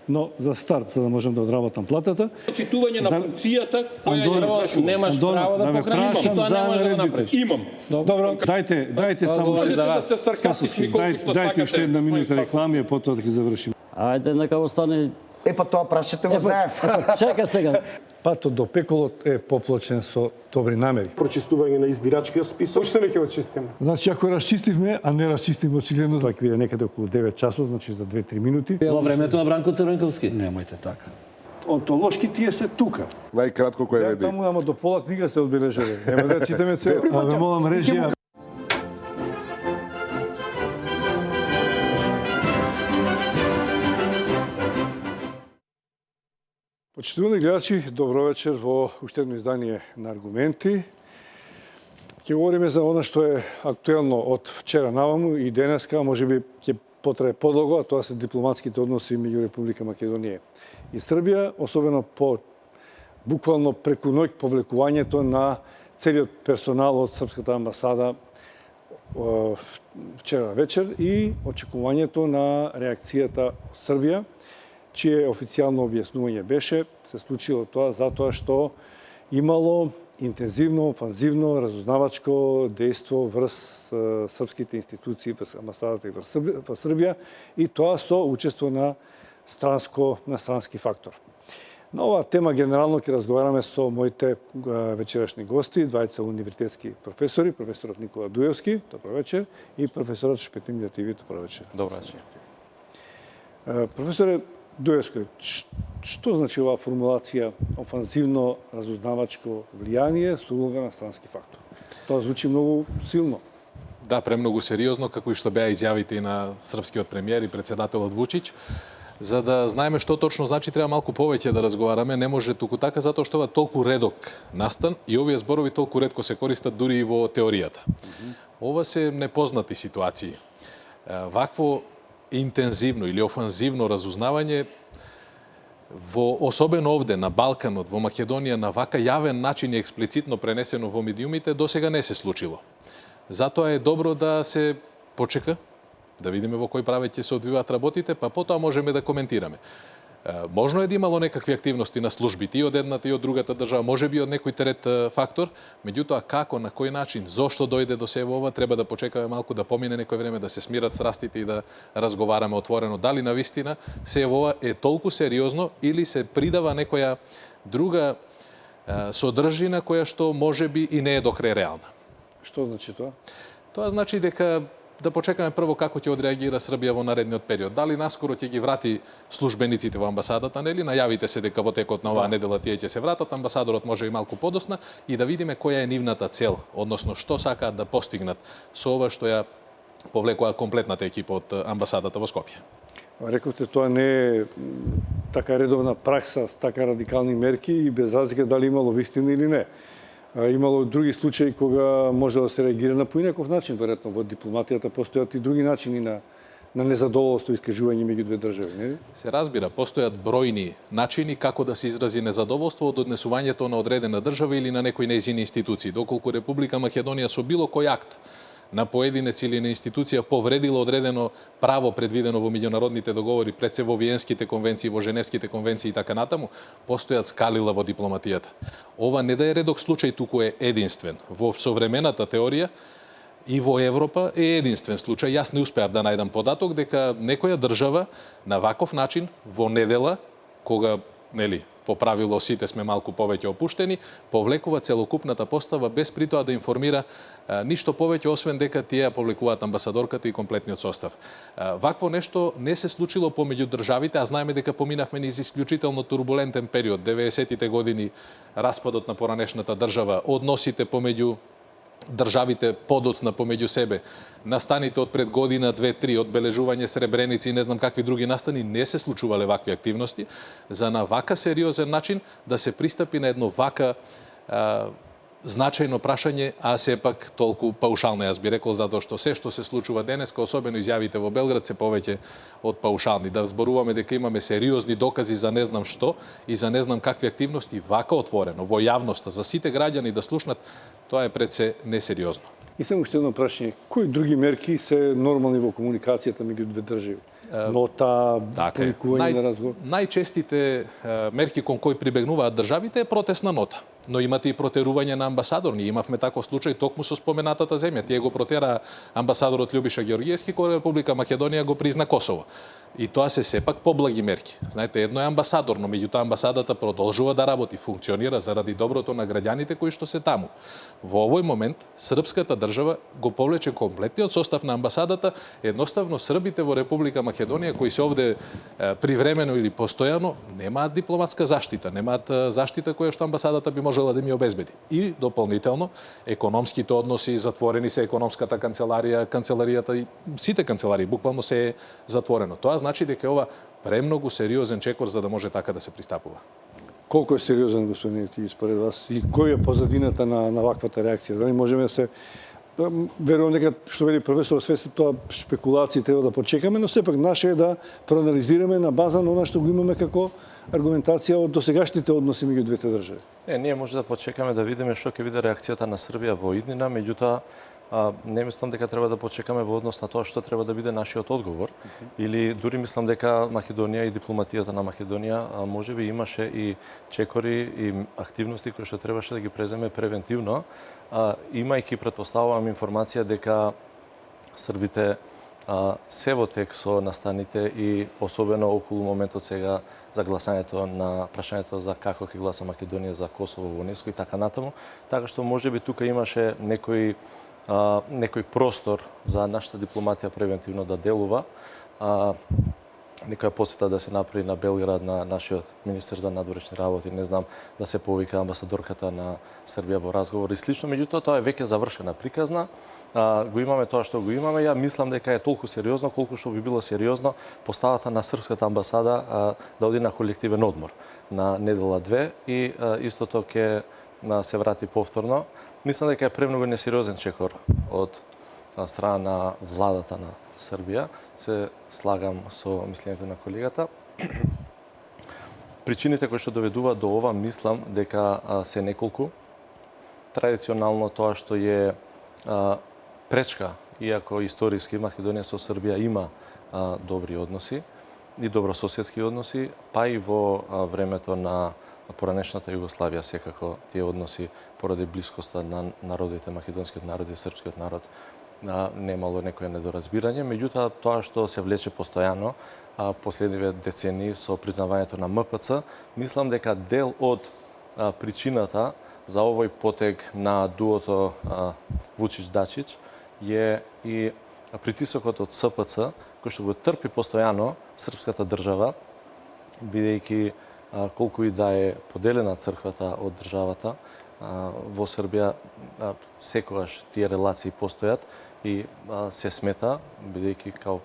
но за старт, за да можем да одработам платата. Читување на функцијата која ја извршува. Немаш право да покажеш и тоа не можеш да го направиш. Имам. Добро, дайте само Можете да сте саркастични колку што дайте уште сакате. една минута реклами, а потоа да ги завршим. Ајде, нека остане. Па тоа прашате во Заев. Чека сега. Патот до пеколот е поплачен со добри намери. Прочистување на избирачкиот список. Уште не ќе го чистиме. Значи, ако расчистивме, а не расчистивме очигледно, така биде некаде околу 9 часот, значи за 2-3 минути. Во времето на Бранко Црвенковски. Немојте така. Онтолошки тие се тука. Најкратко кој Ја реди. таму ама до пола книга се одбележали. Нема да читаме цел. А ве молам режија. Почитувани гледачи, добро вечер во уште едно издание на Аргументи. Ќе говориме за она што е актуелно од вчера наваму и денеска, можеби ќе потрае подолго, а тоа се дипломатските односи меѓу Република Македонија и Србија, особено по буквално преку ноќ повлекувањето на целиот персонал од Српската амбасада вчера вечер и очекувањето на реакцијата од Србија, чие официјално објаснување беше, се случило тоа затоа што имало интензивно, офанзивно, разузнавачко дејство врз српските институции, врз амбасадата и во Србија, и тоа со учество на странски фактор. На оваа тема генерално ќе разговараме со моите вечерашни гости, двајца универзитетски професори, професорот Никола Дуевски, добро вечер, и професорот Шпетин Милјативи, добро вечер. Добро вечер. Професоре Дуевски, што значи оваа формулација офанзивно разузнавачко влијание со улога на странски фактор? Тоа звучи многу силно. Да, премногу сериозно, како и што беа изјавите и на српскиот премиер и председателот Вучич. За да знаеме што точно значи, треба малку повеќе да разговараме. Не може туку така, затоа што ова толку редок настан и овие зборови толку ретко се користат дури и во теоријата. Ова се непознати ситуации. Вакво интензивно или офанзивно разузнавање особено овде на Балканот, во Македонија, на вака јавен начин и експлицитно пренесено во медиумите, досега не се случило. Затоа е добро да се почека, да видиме во кој правец ќе се одвиваат работите, па потоа можеме да коментираме. Можно е да имало некакви активности на службите и од едната и од другата држава, може би од некој трет фактор, меѓутоа како, на кој начин, зошто дојде до себе ова, треба да почекаме малку да помине некој време, да се смират страстите и да разговараме отворено. Дали навистина се ова е толку сериозно или се придава некоја друга содржина која што може би и не е до крај реална. Што значи тоа? Тоа значи дека да почекаме прво како ќе одреагира Србија во наредниот период. Дали наскоро ќе ги врати службениците во амбасадата, нели? Најавите се дека во текот на оваа недела тие ќе се вратат, амбасадорот може и малку подосна, и да видиме која е нивната цел, односно што сакаат да постигнат со ова што ја повлекува комплетната екипа од амбасадата во Скопје. Рековте, тоа не е така редовна пракса с така радикални мерки и без разлика дали имало вистина или не. Имало други случаи кога може да се реагира на поинаков начин, веројатно во дипломатијата постојат и други начини на незадоволство и искажување меѓу две држави, не? Се разбира, постојат бројни начини како да се изрази незадоволство од однесувањето на одредена држава или на некои нејзини институции. Доколку Република Македонија со било кој акт на поединец или на институција повредила одредено право предвидено во меѓународните договори, пред се во Виенските конвенции, во Женевските конвенции и така натаму, постојат скалила во дипломатијата. Ова не да е редок случај, туку е единствен. Во современата теорија и во Европа е единствен случај. Јас не успеав да најдам податок дека некоја држава на ваков начин во недела, кога, нели, по правило сите сме малку повеќе опуштени, повлекува целокупната постава без при тоа да информира ништо повеќе, освен дека тие ја повлекуваат амбасадорката и комплетниот состав. Вакво нешто не се случило помеѓу државите, а знаеме дека поминавме низ исклучително турбулентен период, 90-тите години, распадот на поранешната држава, односите помеѓу државите подоцна помеѓу себе, настаните од пред година, 2-3, одбележување Сребреници и не знам какви други настани, не се случувале вакви активности, за на вака сериозен начин да се пристапи на едно вака значајно прашање, а сепак толку паушално, јас би рекол, затоа што се што се случува денеска, особено изјавите во Белград, се повеќе од паушални. Да зборуваме дека имаме сериозни докази за не знам што и за не знам какви активности, вака отворено, во јавноста, за сите граѓани да слушнат, тоа е пред се несериозно. И само уште едно прашање. Кои други мерки се нормални во комуникацијата меѓу две држави? нота, Така е. повикување на разговор. Најчестите мерки кон кои прибегнуваат државите е протестна нота. Но имате и протерување на амбасадор. Ние имавме таков случај токму со споменатата земја. Тие го протера амбасадорот Љубиша Георгиевски, кој Република Македонија го призна Косово. И тоа се сепак поблаги мерки. Знаете, едно е амбасадор, но меѓутоа амбасадата продолжува да работи, функционира заради доброто на граѓаните кои што се таму. Во овој момент српската држава го повлече комплетниот состав на амбасадата, едноставно србите во Република Македонија кои се овде привремено или постојано немаат дипломатска заштита, немаат заштита која што амбасадата би можела да ми обезбеди. И дополнително економските односи, затворени се економската канцеларија, канцеларијата и сите канцеларии буквално се е затворено. Тоа значи дека ова премногу сериозен чекор за да може така да се пристапува. Колку е сериозен, господин Тиги, според вас? И кој е позадината на ваквата реакција? Дали можеме да се... Верувам дека, што вели професор Свесте, тоа шпекулации треба да почекаме, но сепак наше е да проанализираме на база на она што го имаме како аргументација од досегашните односи меѓу двете држави. Ние може да почекаме да видиме што ќе биде реакцијата на Србија во иднина, меѓутоа не мислам дека треба да почекаме во однос на тоа што треба да биде нашиот одговор. Или дури мислам дека Македонија и дипломатијата на Македонија можеби имаше и чекори и активности кои што требаше да ги преземе превентивно, имајќи претпоставувам информација дека србите се во тек со настаните и особено околу моментот сега за гласањето на прашањето за како ќе гласа Македонија за Косово во УНЕСКО и така натаму, така што можеби тука имаше некој простор за нашата дипломатија превентивно да делува. Некоја посета да се направи на Белград на нашиот министер за надворешни работи, не знам, да се повика амбасадорката на Србија во разговор и слично, меѓутоа тоа е веќе завршена приказна. Го имаме тоа што го имаме. Ја мислам дека е толку сериозно колку што би било сериозно поставата на српската амбасада да оди на колективен одмор на недела 2 и истото ќе се врати повторно. Мислам дека е премногу несериозен чекор од страна на владата на Србија. Се слагам со мислењето на колегата. Причините кои што доведуваат до ова, мислам дека се неколку. Традиционално тоа што е пречка, иако историски Македонија со Србија има добри односи и добрососедски односи, па и во времето на поранешната Југославија секако тие односи поради блискоста на народите, македонскиот народ и српскиот народ, немало некое недоразбирање, меѓутоа тоа што се влече постојано последниве децении со признавањето на МПЦ, мислам дека дел од причината за овој потег на дуото Вучич-Дачич е и притисокот од СПЦ, кој што го трпи постојано српската држава, бидејќи колку и да е поделена црквата од државата, во Србија секогаш тие релации постојат и се смета, бидејќи као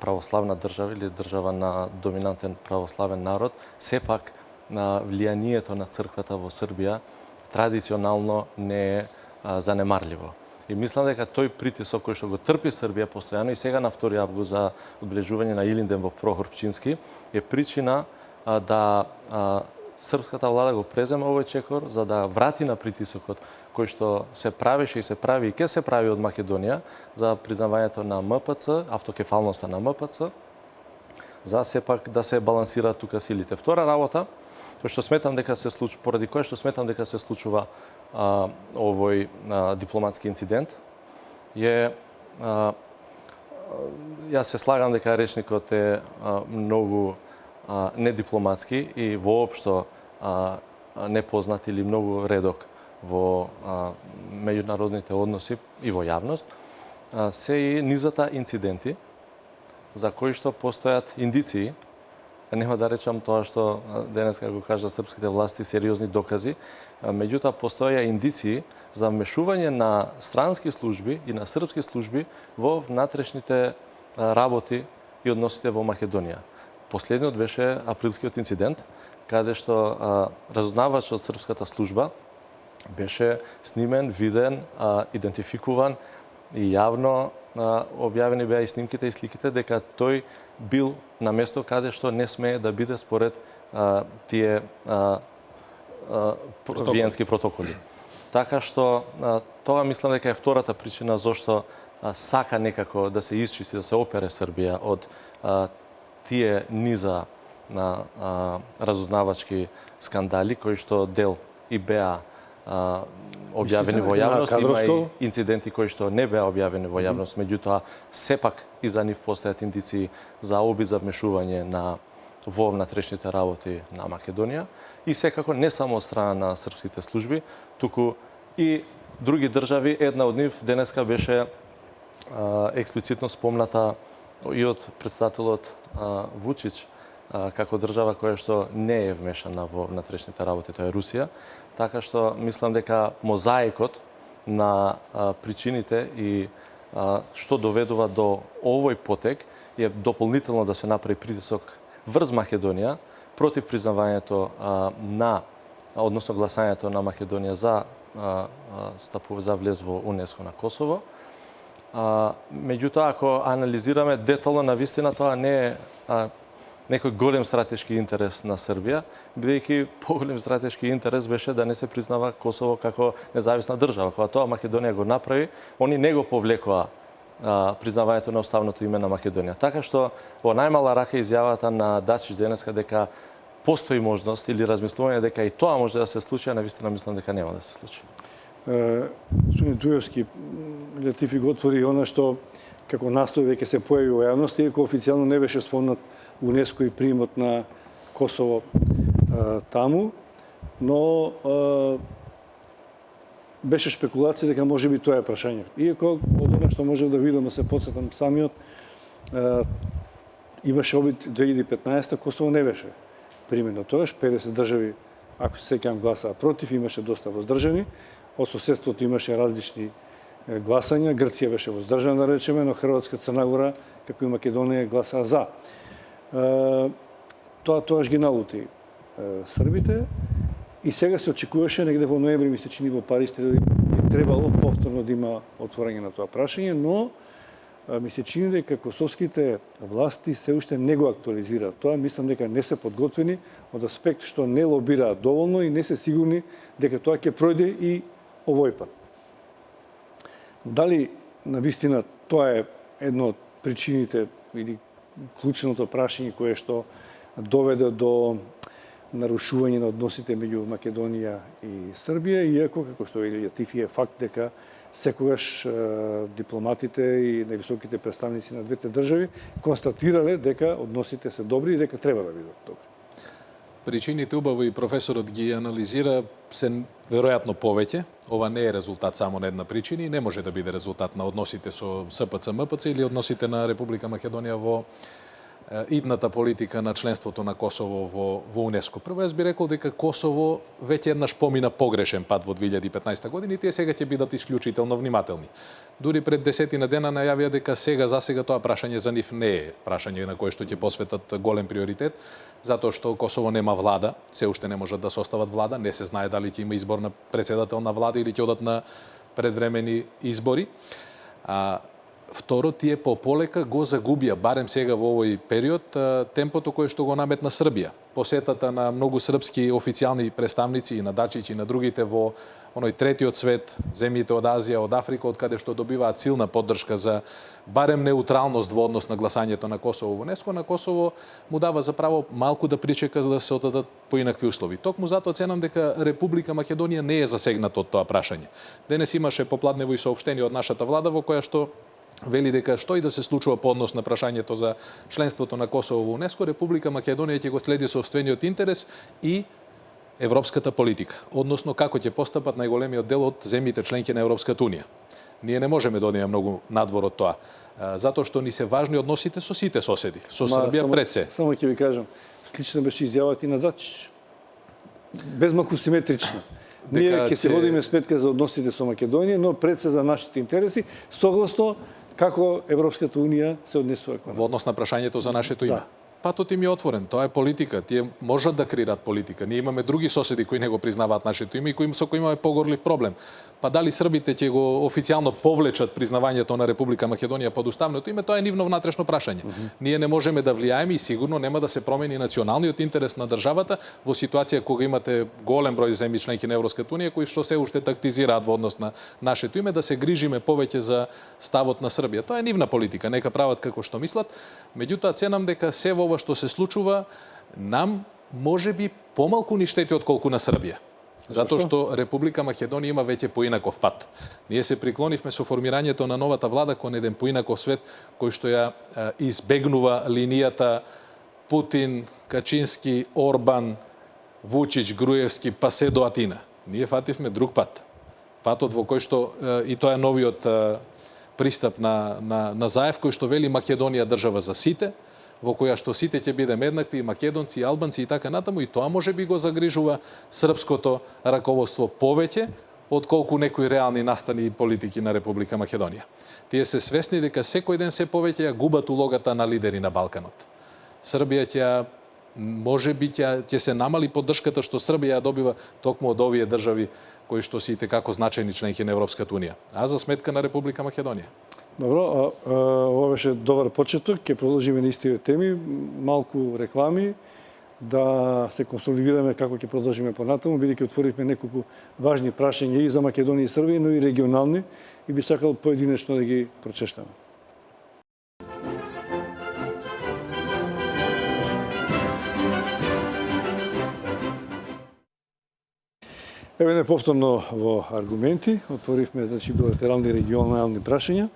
православна држава или држава на доминантен православен народ, сепак на влијанието на црквата во Србија традиционално не е занемарливо. И мислам дека тој притисок кој што го трпи Србија постојано и сега на 2 август за одбележување на Илинден во Прохор Пчински е причина да српската влада го преземе овој чекор за да врати на притисокот кој што се правеше и се прави и ќе се прави од Македонија за признавањето на МПЦ, автокефалноста на МПЦ, за сепак да се балансира тука силите. Втора работа, кој што сметам дека се случува, поради која што сметам дека се случува овој дипломатски инцидент, е јас се слагам дека речникот е многу недипломатски и воопшто непознат или многу редок во меѓународните односи и во јавност, се и низата инциденти за кои што постојат индиции, нема да речам тоа што денеска го кажа српските власти, сериозни докази, меѓутоа постоја индиции за вмешување на странски служби и на српски служби во внатрешните работи и односите во Македонија. Последниот беше априлскиот инцидент, каде што разузнавач од српската служба беше снимен, виден, идентификуван и јавно објавени беа и снимките и сликите дека тој бил на место каде што не смее да биде според тие виенски протоколи. Така што тоа мислам дека е втората причина зошто сака некако да се исчисти, да се опере Србија од тие низа на разузнавачки скандали кои што дел и беа објавени во јавност, има и инциденти кои што не беа објавени во јавност, меѓутоа сепак и за нив постојат индиции за обид за вмешување во внатрешните работи на Македонија и секако не само од страна на српските служби, туку и други држави. Една од нив денеска беше експлицитно спомната и од председателот Вучич како држава која што не е вмешана во внатрешните работи, тоа е Русија. Така што мислам дека мозаикот на причините и што доведува до овој потек е дополнително да се направи притисок врз Македонија против признавањето односно гласањето на Македонија за стапува за влез во УНЕСКО на Косово. Меѓутоа, ако анализираме детално, навистина тоа не е некој голем стратешки интерес на Србија, бидејќи поголем стратешки интерес беше да не се признава Косово како независна држава. Кога тоа Македонија го направи, они не го повлекоа признавањето на уставното име на Македонија. Така што во најмала рака изјавата на Дачич денеска дека постои можност или размислување дека и тоа може да се случи, а навистина мислам дека нема да се случи. Господин Дујовски, Летифи го отвори она што како настој веќе се појави во јавност, иако официјално не беше спомнат УНЕСКО и приемот на Косово таму, но беше шпекулација дека можеби тоа е прашање. Иако од она што можев да видам, да се потсетам самиот, имаше обид 2015 Косово не беше примено тогаш, 50 држави, ако се сеќавам, гласаа против, имаше доста воздржани. Од соседството имаше различни гласања. Грција беше воздржана, да речеме, но Хрватска, Црна Гора, како и Македонија, гласаа за. Тоа тогаш ги налути србите и сега се очекуваше негде во ноември месечини во Париз требало повторно да има отворање на тоа прашање, но ми се чини дека косовските власти се уште не го актуализираат тоа. Мислам дека не се подготвени од аспект што не лобираат доволно и не се сигурни дека тоа ќе пројде и овој пат. Дали навистина тоа е едно од причините или клучното прашање кое што доведе до нарушување на односите меѓу Македонија и Србија, иако, како што вели Летифи, е факт дека секогаш дипломатите и највисоките представници на двете држави констатирале дека односите се добри и дека треба да бидат добри. Причините убаво и професорот ги анализира се веројатно повеќе. Ова не е резултат само на една причина и не може да биде резултат на односите со СПЦ, МПЦ или односите на Република Македонија во идната политика на членството на Косово во УНЕСКО. Прво, јас би рекол дека Косово веќе еднаш помина погрешен пат во 2015 година и тие сега ќе бидат исклучително внимателни. Дури пред 10 дена најавија дека за сега тоа прашање за нив не е прашање на кое што ќе посветат голем приоритет, затоа што Косово нема влада, се уште не можат да состават влада, не се знае дали ќе има избор на председател на влада или ќе одат на предвремени избори. Второ, тие пополека го загубија, барем сега во овој период, темпото кое што го наметна Србија. Посетата на многу српски официјални представници и на Дачич и на другите во оној третиот свет, земјите од Азија, од Африка, од каде што добиваат силна поддршка за барем неутралност во однос на гласањето на Косово во УНЕСКО, на Косово му дава за право малку да причека за да се одадат поинакви услови. Токму затоа ценам дека Република Македонија не е засегната од тоа прашање. Денес имаше попладнево и соопштение од нашата влада во која што вели дека што и да се случува по однос на прашањето за членството на Косово во УНЕСКО, Република Македонија ќе го следи сопствениот интерес и европската политика, односно како ќе постапат најголемиот дел од земјите членки на Европската унија. Ние не можеме да одиме многу надвор од тоа, затоа што ни се важни односите со сите соседи, со Србија пред се. Само ќе ви кажам, слична беше изјавата и на Дачич. Безмалку симетрична. Ние ќе се водиме сметка за односите со Македонија, но пред се за нашите интереси, согласно како Европската унија се однесува кон во однос на прашањето за нашето име. Патот им е отворен, тоа е политика. Тие можат да креираат политика. Ние имаме други соседи кои не го признаваат нашето име и со кои имаме погорлив проблем. па дали србите ќе го официјално повлечат признавањето на Република Македонија под уставното име, тоа е нивно внатрешно прашање. Ние не можеме да влијаеме и сигурно нема да се промени националниот интерес на државата во ситуација кога имате голем број земји членки на Европската унија кои што се уште тактизираат во однос на нашето име, да се грижиме повеќе за ставот на Србија. Тоа е нивна политика, нека прават како што мислат. Меѓутоа, ценам дека се во ова што се случува нам може би помалку ни штети отколку на Србија. Затоа што Република Македонија има веќе поинаков пат. Ние се приклонивме со формирањето на новата влада кон еден поинаков свет кој што ја избегнува линијата Путин, Качински, Орбан, Вучич, Груевски, па се до Атина. Ние фативме друг пат. Патот во кој што и тоа е новиот пристап на Заев кој што вели Македонија држава за сите, во која што сите ќе бидеме еднакви, и македонци, и албанци и така натаму, и тоа може би го загрижува српското раководство повеќе отколку некои реални настани и политики на Република Македонија. Тие се свесни дека секој ден се повеќе ја губат улогата на лидери на Балканот. Србија ќе може би ќе се намали поддршката што Србија ја добива токму од овие држави кои што се итекако значајни членки на Европската унија, а за сметка на Република Македонија. Добро, ова беше добар почеток, ќе продолжиме на истите теми, малку реклами, да се консолидираме како ќе продолжиме понатаму, бидејќи отворивме неколку важни прашања и за Македонија и Србија, но и регионални, и би сакал поединечно да ги прочештаме. Еве не повторно во аргументи, отворивме билатерални регионални прашања.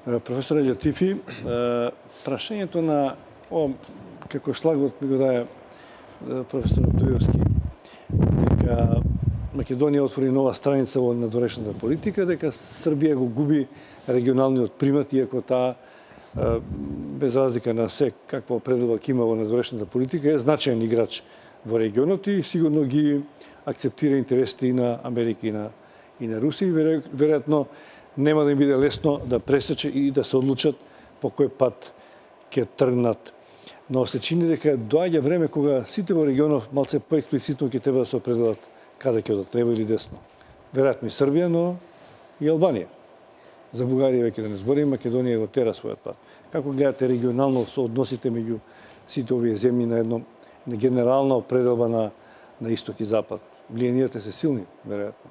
Професор Латифи, прашањето на како шлагот ми го даде професор Дујовски, дека Македонија отвори нова страница во надворешната политика, дека Србија го губи регионалниот примат, иако таа без разлика на се каква определба има во надворешната политика, е значаен играч во регионот и сигурно ги акцептира интересите и на Америка и на Русија. Веројатно нема да им биде лесно да пресече и да се одлучат по кој пат ќе тргнат. Но се чини дека доаѓа време кога сите во регионов малце поексплицитно ќе треба да се определат каде ќе одат, лево или десно. Веројатно и Србија, но и Албанија. За Бугарија веќе да не зборим, Македонија го тера својот пат. Како гледате регионално со односите меѓу сите овие земји на едно генерална определба на исток и запад? Влијанијата се силни, веројатно.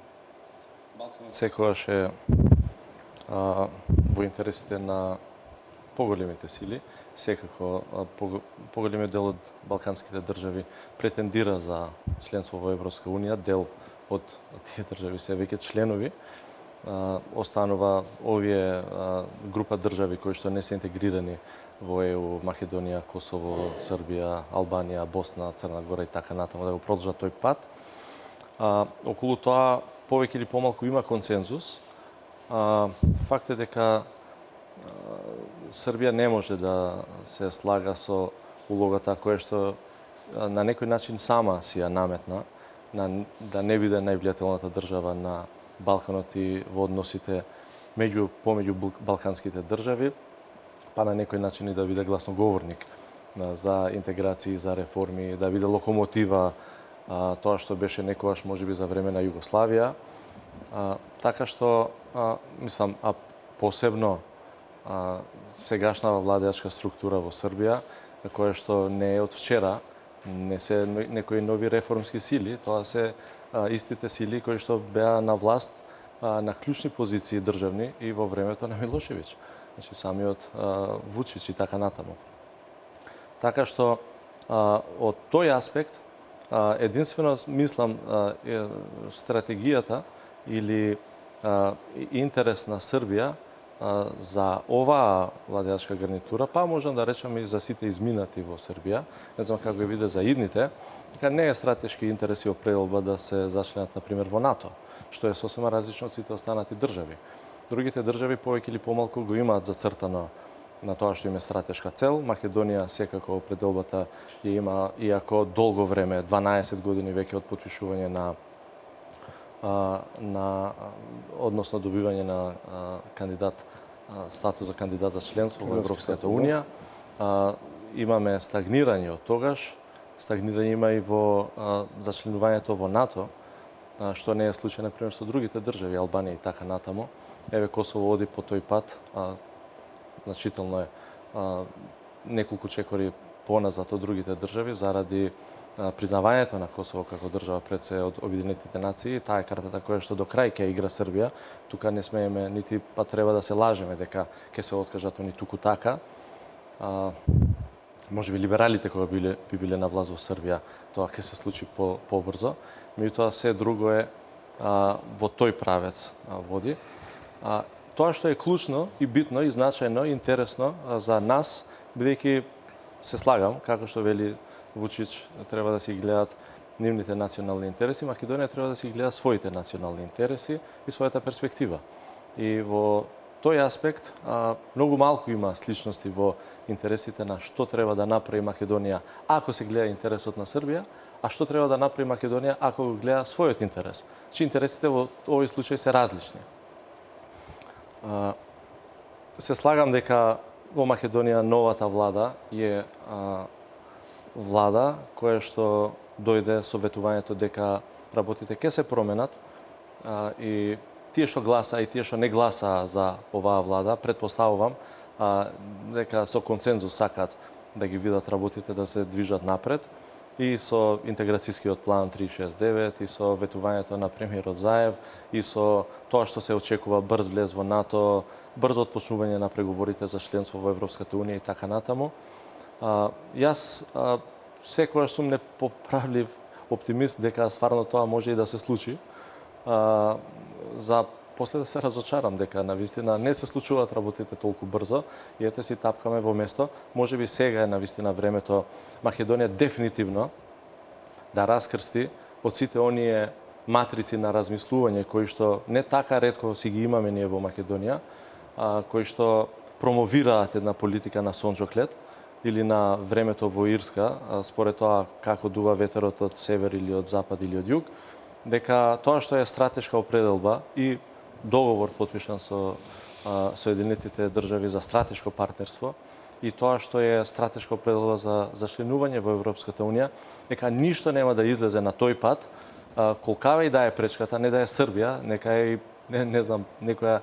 Секогаш е во интересите на поголемите сили. Секако поголемиот дел од балканските држави претендира за членство во Европска унија, дел од тие држави се веќе членови. Останува овие група држави кои што не се интегрирани во ЕУ, Македонија, Косово, Србија, Албанија, Босна, Црна Гора и така натаму, да го продолжат тој пат. Околу тоа повеќе или помалку има консензус. Факт е дека Србија не може да се слага со улогата која што на некој начин сама си ја наметна, да не биде највлијателната држава на Балканот и во односите помеѓу балканските држави, па на некој начин и да биде гласноговорник за интеграции, за реформи, да биде локомотива тоа што беше некогаш можеби за време на Југославија. Така што, мислам, посебно сегашната владеачка структура во Србија, која што не е од вчера, не се некои нови реформски сили, тоа се истите сили кои што беа на власт на клучни позиции државни и во времето на Милошевиќ. Значи самиот Вучич и така натаму. Така што од тој аспект единствено мислам стратегијата или интерес на Србија за оваа владеачка гарнитура, па можам да речам и за сите изминати во Србија, не знам како биде за идните, дека не е стратешки интерес и определба да се зачленат, например, во НАТО, што е сосема различно од сите останати држави. Другите држави повеќе или помалку го имаат зацртано на тоа што им е стратешка цел. Македонија секако определбата ја има, иако долго време, 12 години веќе од потпишување односно добивање на статус за кандидат за членство во Европската унија. Имаме стагнирање од тогаш, стагнирање има и во зачленувањето во НАТО, што не е случај, например, со другите држави, Албанија и така натаму. Еве, Косово оди по тој пат, значително е неколку чекори поназад од другите држави заради признавањето на Косово како држава пред се од Обединетите нации. Таа е картата која што до крај ќе игра Србија. Тука не смееме нити па треба да се лажеме дека ќе се откажат они туку така. Може би либералите кога би биле на власт во Србија, тоа ќе се случи побрзо. Меѓутоа се друго е во тој правец води. Тоа што е клучно и битно и значајно и интересно за нас, бидејќи се слагам, како што вели Вучич, треба да си гледат нивните национални интереси, Македонија треба да си гледа своите национални интереси и својата перспектива. И во тој аспект многу малку има сличности во интересите на што треба да направи Македонија ако се гледа интересот на Србија, а што треба да направи Македонија ако го гледа својот интерес. Че интересите во овој случај се различни. Се слагам дека во Македонија новата влада е влада која што дојде со ветувањето дека работите ќе се променат и тие што гласа и тие што не гласа за оваа влада, предпоставувам дека со консензус сакат да ги видат работите да се движат напред и со интеграцијскиот план 369 и со ветувањето на премиерот Заев и со тоа што се очекува брз влез во НАТО, брзо отпочнување на преговорите за членство во Европската унија и така натаму. Јас секогаш сум непоправлив оптимист дека стварно тоа може и да се случи. За после да се разочарам дека навистина не се случуваат работите толку брзо и ете си тапкаме во место. Може би сега е навистина времето Македонија дефинитивно да раскрсти од сите оние матрици на размислување кои што не така ретко си ги имаме ние во Македонија, кои што промовираат една политика на сонџоклет или на времето во Ирска, според тоа како дува ветерот од север или од запад или од југ, дека тоа што е стратешка определба и договор потпишан со Соединетите држави за стратешко партнерство и тоа што е стратешка определба за членување во Европската унија, дека ништо нема да излезе на тој пат, колкава и да е пречката, не да е Србија, нека е не знам некоја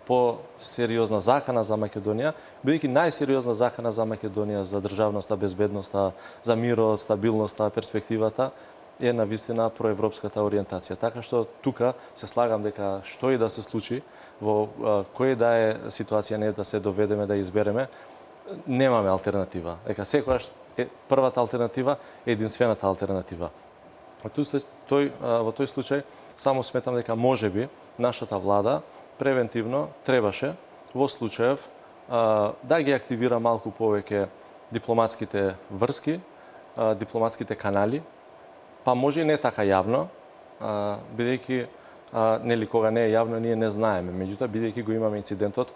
по-сериозна закана за Македонија, бидејќи најсериозна закана за Македонија, за државноста, безбедноста, за мирот, стабилноста, перспективата е навистина проевропската ориентација. Така што тука се слагам дека што и да се случи, во кој да е ситуација не да се доведеме да избереме, немаме алтернатива. Дека секогаш првата алтернатива е единствената алтернатива. Во тој случај само сметам дека можеби нашата влада превентивно требаше во случајов да ги активира малку повеќе дипломатските врски, дипломатските канали, па може и не така јавно, бидејќи нели кога не е јавно ние не знаеме. Меѓутоа бидејќи го имаме инцидентот,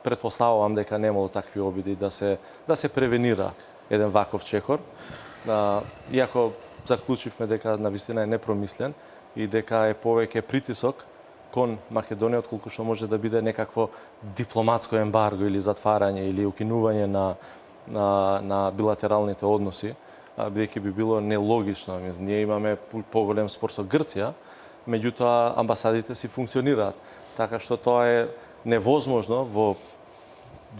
претпоставувам дека немало такви обиди да се превенира еден ваков чекор. Иако заклучивме дека навистина е непромислен и дека е повеќе притисок кон Македонија, отколку што може да биде некакво дипломатско ембарго или затварање или укинување на билатералните односи, бидејќи би било нелогично. Ние имаме поголем спор со Грција, меѓутоа амбасадите си функционираат. Така што тоа е невозможно во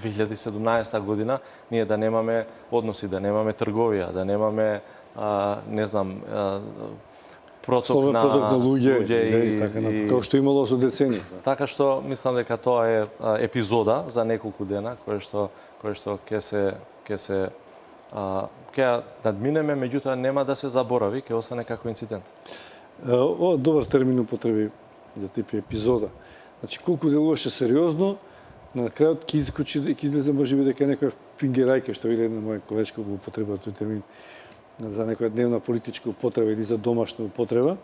2017 година ние да немаме односи, да немаме трговија, да немаме не знам проток на луѓе и така натаму, како што имало со децении. Така што мислам дека тоа е епизода за неколку дена кој што ќе надминеме, меѓутоа нема да се заборави, ќе остане како инцидент. Ова добар термин употреби за тип епизода. Значи колку делуваше сериозно, на крајот ќе излезе можеби дека некоја фингерајка, што или една моја колечка го употребува тој термин за некоја дневна политичка употреба или за домашна употреба,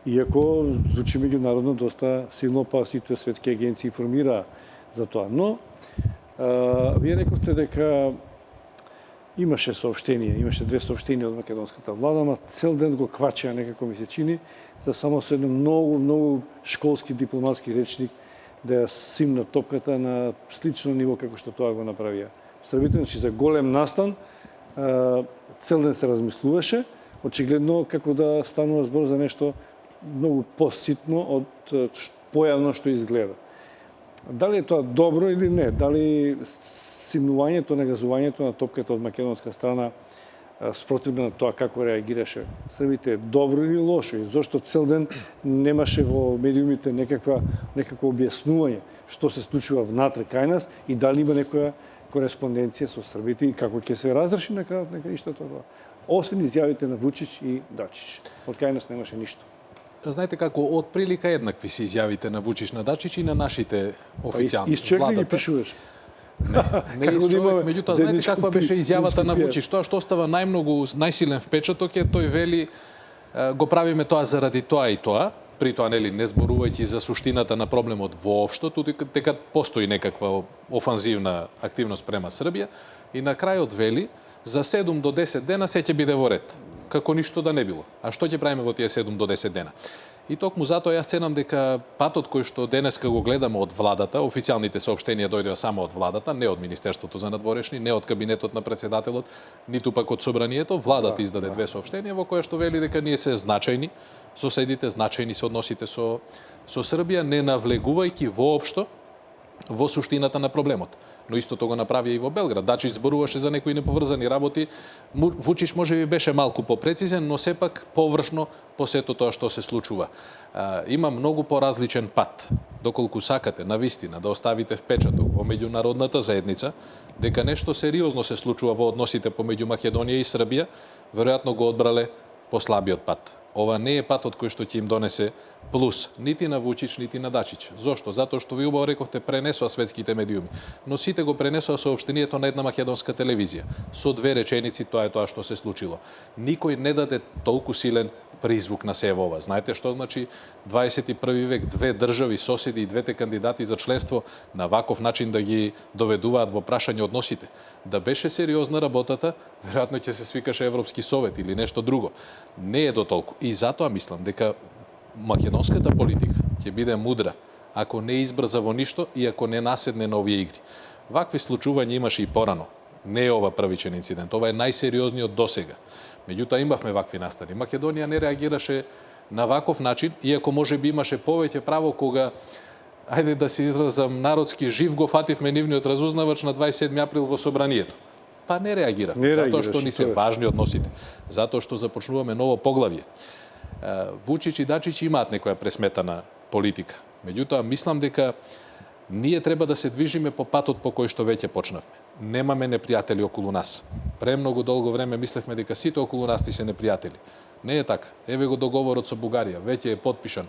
иако звучи меѓународно доста силно, па сите светски агенции информираа за тоа. Но, вие рековте дека имаше две сообштенија од македонската влада, ама цел ден го квачеа некако ми се чини, за само со еден многу школски дипломатски речник да ја симна топката на слично ниво како што тоа го направија србите. Значи за голем настан, цел ден се размислуваше, очигледно како да станува збор за нешто многу поситно од појавно што изгледа. Дали е тоа добро или не? Дали симнувањето, нагазувањето на топката од македонска страна спротивно на тоа како реагираше србите е добро или лошо? И зошто цел ден немаше во медиумите некакво објаснување што се случува внатре кај нас и дали има некоја кореспонденција со србите и како ќе се разреши на крајот на краиштата тоа? Освен изјавите на Вучич и Дачич. Од кај нас немаше ништо. Знаете како, од прилика еднакви се изјавите на Вучич, на Дачич и на нашите официјални. Изчек ли ги пишуваш? Не изчовек, меѓутоа, знаете каква беше изјавата на Вучич? Тоа што остава најсилен впечаток е, тој вели, го правиме тоа заради тоа и тоа, при тоа не зборувајќи за суштината на проблемот воопшто, дека постои некаква офанзивна активност према Србија, и на крајот вели, за 7 до 10 дена се ќе биде во ред, како ништо да не било. А што ќе правиме во тие 7 до 10 дена? И токму затоа јас сенам дека патот кој што денеска го гледаме од владата, официјалните соопштенија дојдоа само од владата, не од Министерството за надворешни, не од кабинетот на председателот, ниту пак од собранието, владата издаде две соопштенија во која што вели дека ние се значајни, соседите, значајни се односите со Србија, не навлегувајќи воопшто во суштината на проблемот. Но истото го направи и во Белград. Дачич зборуваше за некои неповрзани работи. Вучич можеби беше малку попрецизен, но сепак површно по сето тоа што се случува. Има многу поразличен пат. Доколку сакате навистина да оставите впечаток во меѓународната заедница дека нешто сериозно се случува во односите помеѓу Македонија и Србија, веројатно го одбрале по слабиот пат. Ова не е патот кој што ќе им донесе плюс, нити на Вучич, нити на Дачич. Зошто? Затоа што ви убаво рековте пренесоа светските медиуми, но сите го пренесоа соопштението на една македонска телевизија. Со две реченици тоа е тоа што се случило. Никој не даде толку силен призвук на сево ова. Знаете што значи 21 век, две држави, соседи и двете кандидати за членство на ваков начин да ги доведуваат во прашање односите? Да беше сериозна работата, веројатно ќе се свикаше Европски совет или нешто друго. Не е до толку. И затоа мислам дека македонската политика ќе биде мудра ако не избрза во ништо и ако не наседне на овие игри. Вакви случувања имаше и порано. Не е ова првичен инцидент, ова е најсериозниот досега. Меѓутоа имавме вакви настани. Македонија не реагираше на ваков начин, иако може би имаше повеќе право кога, ајде да се изразам народски, жив го фативме нивниот разузнавач на 27 април во собранието. Па не реагиравме, затоа што ни се важни односите, затоа што започнуваме ново поглавје. Вучич и Дачич имаат некоја пресметана политика. Меѓутоа, мислам дека ние треба да се движиме по патот по кој што веќе почнавме. Немаме непријатели околу нас. Премногу долго време мислевме дека сите околу нас се непријатели. Не е така. Еве го договорот со Бугарија, веќе е потпишан.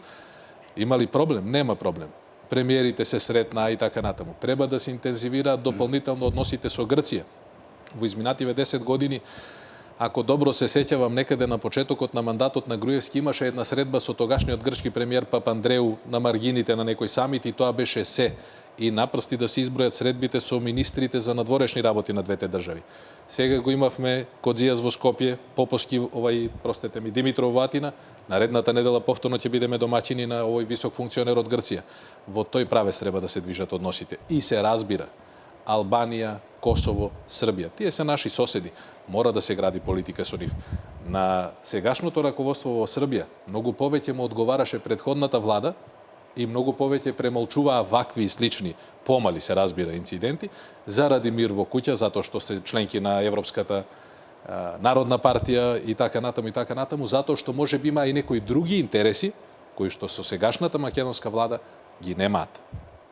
Има ли проблем? Нема проблем. Премиерите се сретнаа и така натаму. Треба да се интензивираат дополнително односите со Грција. Во изминативе 10 години, ако добро се сеќавам, некаде на почетокот на мандатот на Груевски имаше една средба со тогашниот грчки премиер Папандреу на маргините на некој самит и тоа беше се. И напрсти да се избројат средбите со министрите за надворешни работи на двете држави. Сега го имавме Кодзијас во Скопје, Поповски, Димитров во Атина, наредната недела повторно ќе бидеме домаќини на овој висок функционер од Грција. Во тој правец треба да се движат односите. И се разбира, Албанија, Косово, Србија. Тие се наши соседи. Мора да се гради политика со нив. На сегашното раководство во Србија многу повеќе му одговараше предходната влада и многу повеќе премолчуваа вакви и слични, помали се разбира, инциденти, заради мир во куќа, затоа што се членки на Европската Народна партија и така натаму, затоа што може би има и некои други интереси, кои што со сегашната македонска влада ги немаат.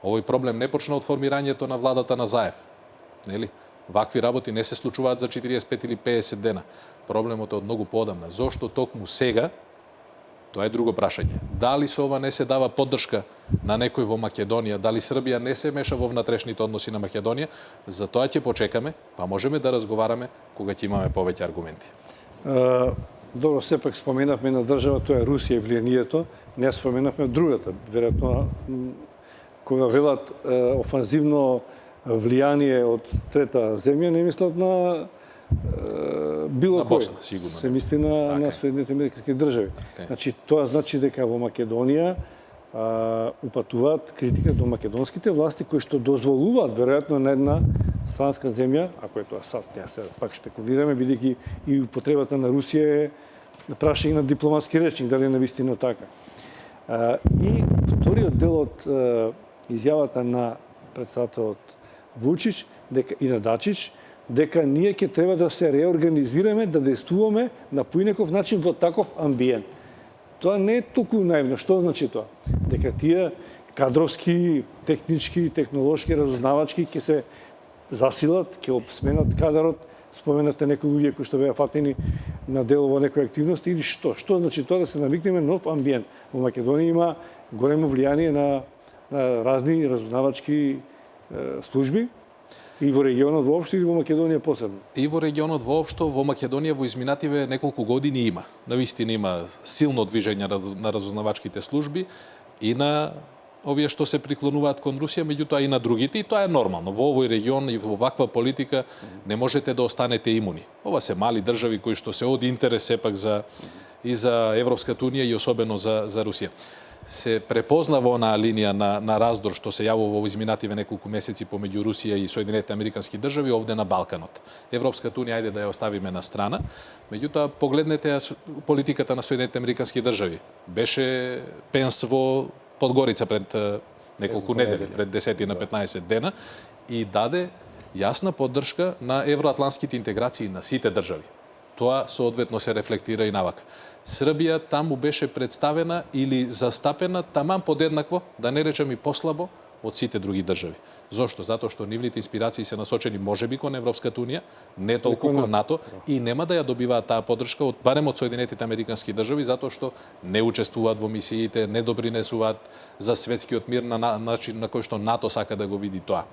Овој проблем не почна од формирањето на владата на Заев. Нели? Вакви работи не се случуваат за 45 или 50 дена. Проблемот е од многу поодамна. Зошто токму сега? Тоа е друго прашање. Дали со ова не се дава поддршка на некој во Македонија? Дали Србија не се меша во внатрешните односи на Македонија? За тоа ќе почекаме, па можеме да разговараме кога ќе имаме повеќе аргументи. Добро, сепак споменавме на држава, тоа е Русија и влијанието. Не споменавме другата. Веројатно, кога велат офанзивно влијание од трета земја, не мислат на било кој. Босна, сигурно. Се мисли на Соединените американски држави. Значи, тоа значи дека во Македонија упатуваат критика до македонските власти кои што дозволуваат веројатно на една странска земја, ако е тоа сад, ја се пак шпекулираме, бидејќи и употребата на Русија е прашање на дипломатски речник, дали е навистина така. И вториот дел од изјавата на председателот Вучич и на Дачич, дека ние ќе треба да се реорганизираме, да действуваме на поинаков начин во таков амбиент. Тоа не е толку наивно. Што значи тоа? Дека тие кадровски, технички, технолошки, разузнавачки ќе се засилат, ќе сменат кадарот, споменавте некои луѓе кои што беа фатени на дело во некои активности или што? Што значи тоа да се навикнеме нов амбиент? Во Македонија има големо влијание на разни разузнавачки служби и во регионот воопшто или во Македонија посебно? И во регионот воопшто, во Македонија во изминативе неколку години има. Навистина има силно движење на разузнавачките служби и на овие што се приклонуваат кон Русија, меѓутоа и на другите, и тоа е нормално. Во овој регион и во ваква политика не можете да останете имуни. Ова се мали држави кои што се од интерес сепак за Европската унија и особено за Русија. Се препознава онаа линија на раздор што се јавува во изминативе неколку месеци помеѓу Русија и Соединетите американски држави овде на Балканот. Европската унија ајде да ја оставиме на страна, меѓутоа погледнете политиката на Соединетите американски држави. Беше Пенс во Подгорица пред неколку недели, пред 10 на 15 дена и даде јасна поддршка на евроатлантските интеграции на сите држави. Тоа соодветно се рефлектира и навака. Србија таму беше представена или застапена таман подеднакво, да не речем и послабо, од сите други држави. Зошто? Затоа што нивните инспирации се насочени можеби кон Европската унија, не толку кон НАТО, и нема да ја добиваат таа поддршка барем од Соединетите американски држави, затоа што не учествуваат во мисиите, не допринесуваат за светскиот мир на начин на кој што НАТО сака да го види тоа.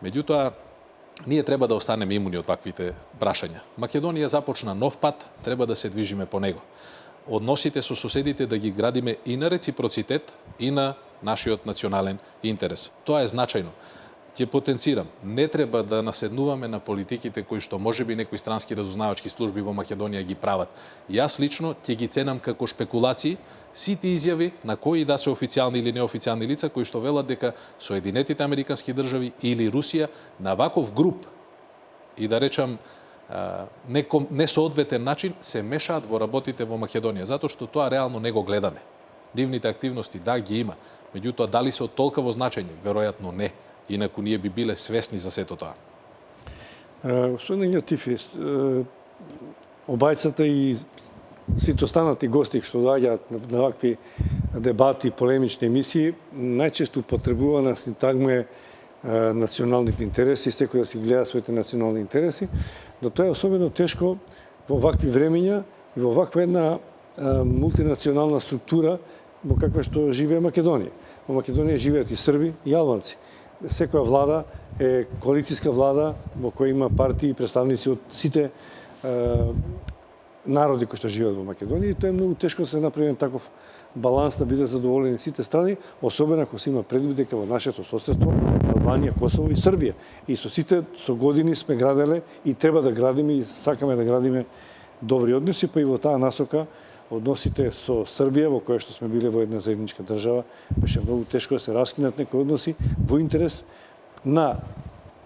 Меѓутоа, ние треба да останеме имуни од ваквите прашања. Македонија започна нов пат, треба да се движиме по него. Односите со соседите да ги градиме и на реципроцитет, и на нашиот национален интерес. Тоа е значајно. Ќе потенцирам, не треба да наседнуваме на политиките кои што можеби некои странски разузнавачки служби во Македонија ги прават. Јас лично ќе ги ценам како шпекулации сите изјави на кои да се официјални или неофицијални лица кои што велат дека Соединетите американски држави или Русија на ваков груп и да речам несоодветен начин се мешаат во работите во Македонија, затоа што тоа реално не го гледаме. Нивните активности, да, ги има. Меѓутоа, дали се од толкаво значење? Веројатно не. Инаку ние би биле свесни за сето тоа. Господин Ињатифи, обајцата и сите останати гости што доаѓаат на вакви дебати, полемични емисии, најчесто употребувана синтагма е националните интереси, секој да си гледа своите национални интереси, но тоа е особено тешко во вакви времења и во ваква една мултинационална структура во каква што живее Македонија. Во Македонија живеат и срби и албанци. Секоја влада е коалицијска влада во која има партии и представници од сите народи кои што живеат во Македонија, и тоа е многу тешко да се направи таков баланс да бидат задоволени сите страни, особено ако се има предвид дека во нашето соседство Албанија, Косово и Србија. И со сите со години сме граделе и треба да градиме и сакаме да градиме добри односи, па и во таа насока односите со Србија, во која што сме биле во една заедничка држава, беше многу тешко да се раскинат некои односи во интерес на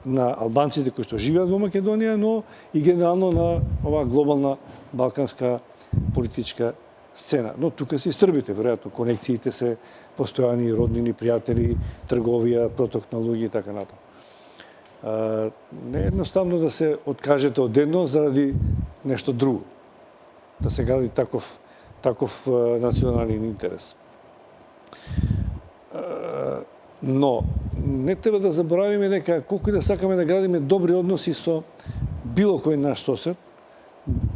албанците кои што живеат во Македонија, но и генерално на оваа глобална балканска политичка сцена. Но тука се и србите, веројатно конекциите се постојани, роднини, пријатели, трговија, проток на луѓе и така натаму. Не е едноставно да се откажете од едно заради нешто друго. Да се гради таков национален интерес. Но не треба да заборавиме дека колку и да сакаме да градиме добри односи со било кој наш сосед,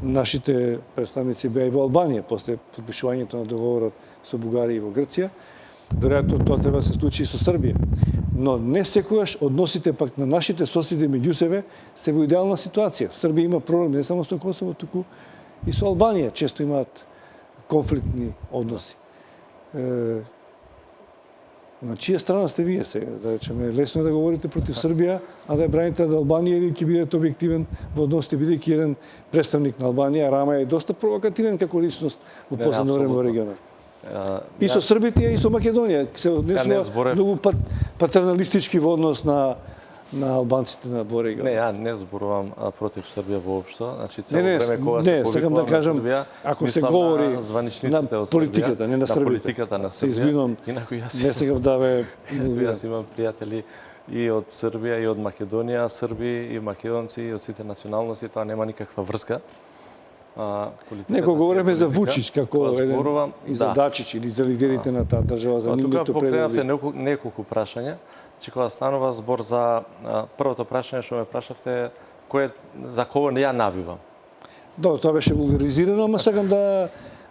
нашите представници беа и во Албанија после подпишувањето на договорот со Бугарија и во Грција, веројатно тоа треба да се случи и со Србија. Но не секогаш односите пак на нашите соседи меѓу себе се во идеална ситуација. Србија има проблем не само со Косово, туку и со Албанија често имаат конфликтни односи. На чија страна сте вие сега? Да речеме, лесно е да говорите против Србија, а да ја браните од Албанија, или ќе бидете објективен во односите, бидејќи еден представник на Албанија, Рама е доста провокативен како личност во последно време во регионот. И со србите и со Македонија се однесува многу патерналистички во однос на на албанците во регионот. Не, ја не зборувам против Србија воопшто. Значи цело Не, време кога се сакам да повикувам на кажам, Србија, ако се мислам говори на званичниците на од Србија, политиката, не на Србија. На политиката на Се Србија. извинувам, Инаку не сакам да ве Јас имам пријатели и од Србија и од Македонија, срби и македонци и од сите националности, тоа нема никаква врска. Неко говориме за Вучич како еден и за да. Дачич или за лидерите на таа држава за нивните Тука покренавте преговори. неколку прашања. Че кога станува збор за првото прашање што ме прашавте, за кого не ја навивам. Добро, тоа беше вулгаризирано, ама сакам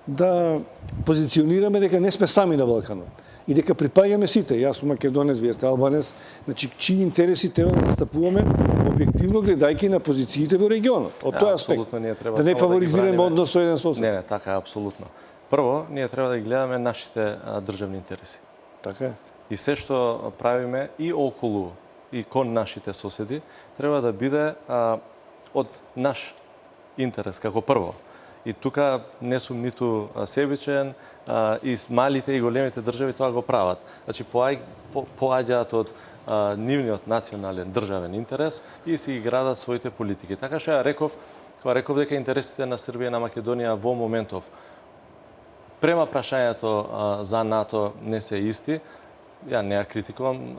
да позиционираме дека не сме сами на Балканот. И дека припаѓаме сите. Јас сум македонец, вие сте албанец. Значи, чии интереси треба да застапуваме објективно гледајќи на позициите во регионот. Од тој аспект. Да не фаворизираме однос со еден сосед. Не, така е, апсолутно. Прво, ние треба да ги гледаме нашите државни интереси. Така е. И се што правиме и околу и кон нашите соседи, треба да биде од наш интерес како прво. И тука не сум ниту себичен, и малите и големите држави тоа го прават. Значи, поаѓаат од нивниот национален државен интерес и си ги градат своите политики. Така што ја реков, кога реков дека интересите на Србија и на Македонија во моментов према прашањето за НАТО не се исти, ја не ја критикувам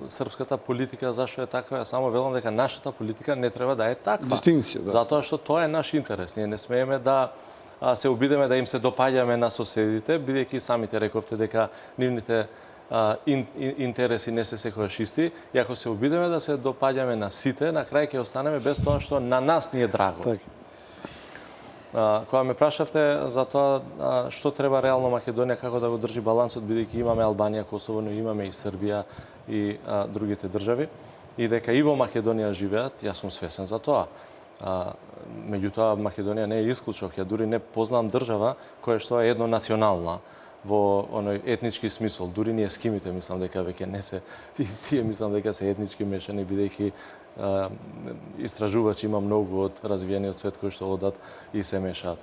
српската политика зашто е таква, ја само велам дека нашата политика не треба да е таква. Дистинкција, да. Затоа што тоа е наш интерес. Ние не смееме да се обидеме да им се допаѓаме на соседите, бидејќи самите рековте дека нивните интереси не се секогаш исти, и ако се обидеме да се допаѓаме на сите, на крај ќе останеме без тоа што на нас ни е драго. Така. Кога ме прашавте за тоа што треба реално Македонија како да го држи балансот, бидејќи имаме Албанија, Косово, но имаме и Србија и другите држави, и дека и во Македонија живеат, јас сум свесен за тоа. Меѓутоа, Македонија не е исклучок. Ја дури не познавам држава која што е еднонационална во оној етнички смисол. Дури ние скимите мислам дека веќе не се, тие мислам дека се етнички мешани, бидејќи истражувачи има многу од развиениот свет кои што одат и се мешаат.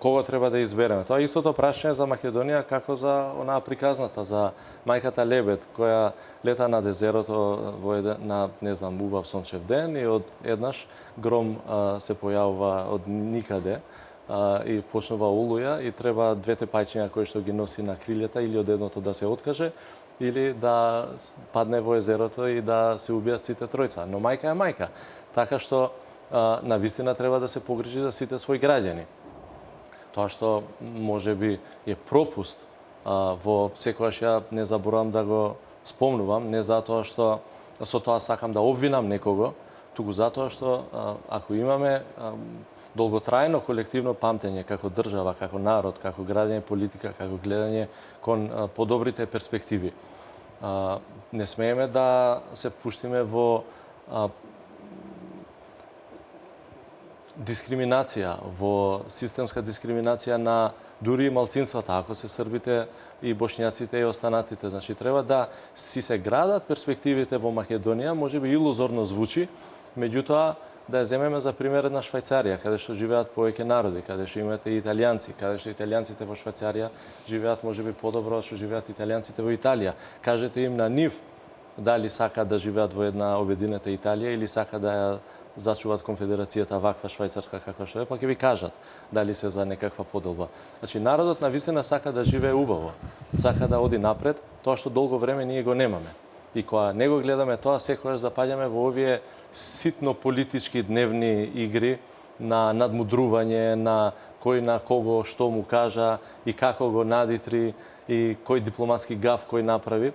Кого треба да избереме? Тоа е истото прашање за Македонија како за онаа приказната за мајката лебед која лета на дезерото на не знам убав сончев ден и од еднаш гром се појавува од никаде и почнува олуја и треба двете пајчиња кои што ги носи на крилјата или од едното да се откаже или да падне во езерото и да се убијат сите тројца. Но мајка е мајка. Така што на вистина треба да се погрижи за сите своји граѓани. Тоа што може би е пропуст во секојаш ја не заборавам да го спомнувам, не затоа што со тоа сакам да обвинам некого, туку затоа што ако имаме долготрајно колективно памтење како држава, како народ, како градење политика, како гледање кон подобрите перспективи, не смееме да се впуштиме во дискриминација, во системска дискриминација на дури и малцинствата, ако се србите и бошњаците и останатите. Значи, треба да си се градат перспективите во Македонија, може би илузорно звучи, меѓутоа да ја земеме за пример една Швајцарија, каде што живеат повеќе народи, каде што имате и италијанци, каде што италијанците во Швајцарија живеат можеби подобро од што живеат италијанците во Италија. Кажете им на нив дали сака да живеат во една обединета Италија или сака да ја зачуваат конфедерацијата ваква швајцарска каква што е, па ќе ви кажат дали се за некаква поделба. Значи народот на вистина сака да живее убаво, сака да оди напред, тоа што долго време ние го немаме. И кога не го гледаме тоа, секогаш запаѓаме во овие ситно политички дневни игри на надмудрување, на кој на кого што му кажа и како го надитри и кој дипломатски гаф кој направи.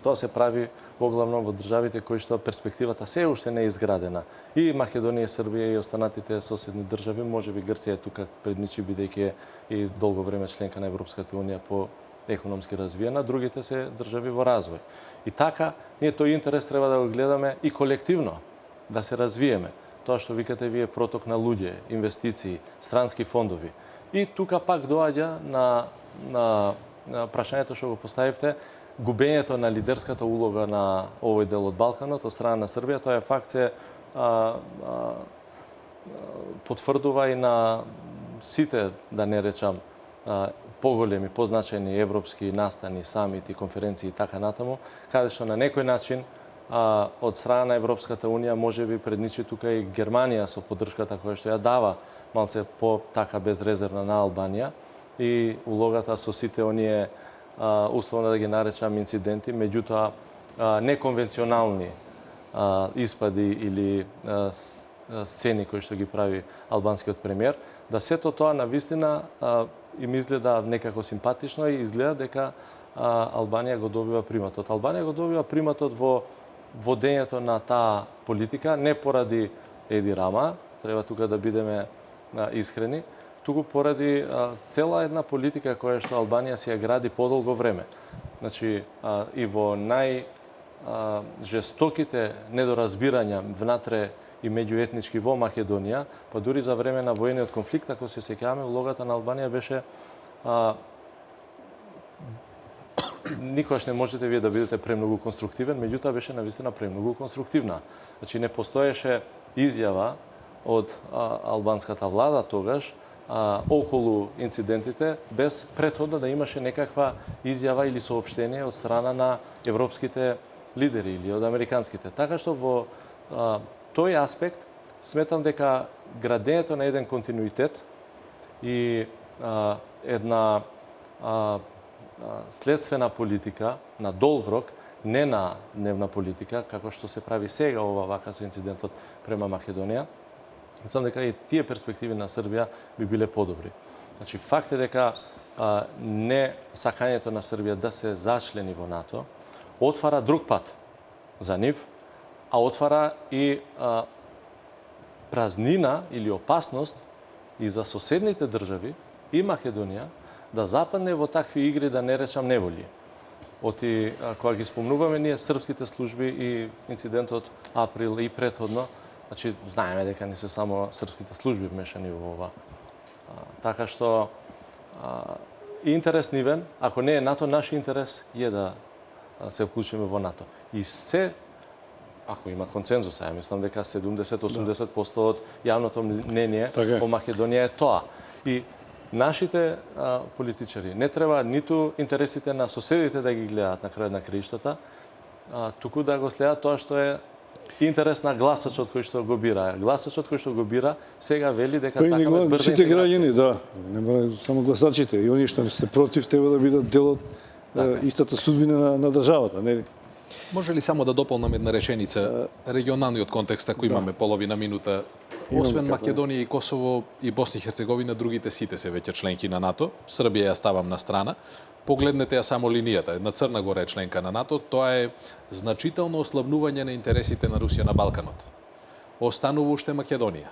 Тоа се прави поглавно во државите кои што перспективата се уште не е изградена. И Македонија, Србија и останатите соседни држави, можеби Грција е тука предничи бидејќи е и долго време членка на Европската унија по економски развиена, другите се држави во развој. И така, ние тој интерес треба да го гледаме и колективно, да се развиеме. Тоа што викате вие проток на луѓе, инвестиции, странски фондови. И тука пак доаѓа на прашањето што го поставивте, губењето на лидерската улога на овој дел од Балканот од страна на Србија, тоа е факт се потврдува и на сите, да не речам, поголеми, позначени европски настани, самити, конференции и така натаму, каде што на некој начин од страна на Европската Унија, може би предничи тука и Германија со поддршката која што ја дава малце по така безрезервна на Албанија и улогата со сите оние условно да ги наречам инциденти, меѓутоа неконвенционални испади или сцени кои што ги прави албанскиот премиер, да сето тоа навистина им изгледа некако симпатично и изгледа дека Албанија го добива приматот. Албанија го добива приматот во водењето на таа политика, не поради Еди Рама, треба тука да бидеме искрени, туку поради цела една политика која што Албанија си ја гради подолго време. Значи, и во најжестоките недоразбирања внатре и меѓуетнички во Македонија, па дури за време на воениот конфликт, ако се сеќаваме, улогата на Албанија беше никогаш не можете вие да бидете премногу конструктивен, меѓутоа беше навистина премногу конструктивна. Значи, не постоеше изјава од албанската влада тогаш околу инцидентите, без претходно да имаше некаква изјава или соопштение од страна на европските лидери или од американските. Така што во тој аспект сметам дека градењето на еден континуитет и една следствена политика на долг рок, не на дневна политика, како што се прави сега ова вака со инцидентот према Македонија, мислам дека и тие перспективи на Србија би биле подобри. Значи, факт е дека не сакањето на Србија да се зачлени во НАТО отвара друг пат за нив, а отвара и празнина или опасност и за соседните држави и Македонија да западне во такви игри, да не речам неволји. Оти, кога ги спомнуваме ние српските служби и инцидентот април и претходно, значи, знаеме дека не се само српските служби вмешани во ова. Така што, интерес нивен, ако не е НАТО, наш интерес е да се вклучиме во НАТО. И се, ако има концензус, ја мислам дека 70-80% од јавното мнение во Македонија е тоа. И нашите политичари не треба ниту интересите на соседите да ги гледаат на крајот на краиштата, туку да го следат тоа што е интерес на гласачот кој што го бира. Гласачот кој што го бира сега вели дека сакаме брза сите интеграција. граѓани, да, не мора само гласачите, и оние што се против треба да бидат дел од истата судбина на државата, нели? Може ли само да дополнам една реченица? Регионалниот контекст, ако имаме половина минута, освен Македонија и Косово и Босна и Херцеговина, другите сите се веќе членки на НАТО. Србија ја ставам на страна. Погледнете ја само линијата. Една Црна Гора е членка на НАТО. Тоа е значително ослабнување на интересите на Русија на Балканот. Останува уште Македонија.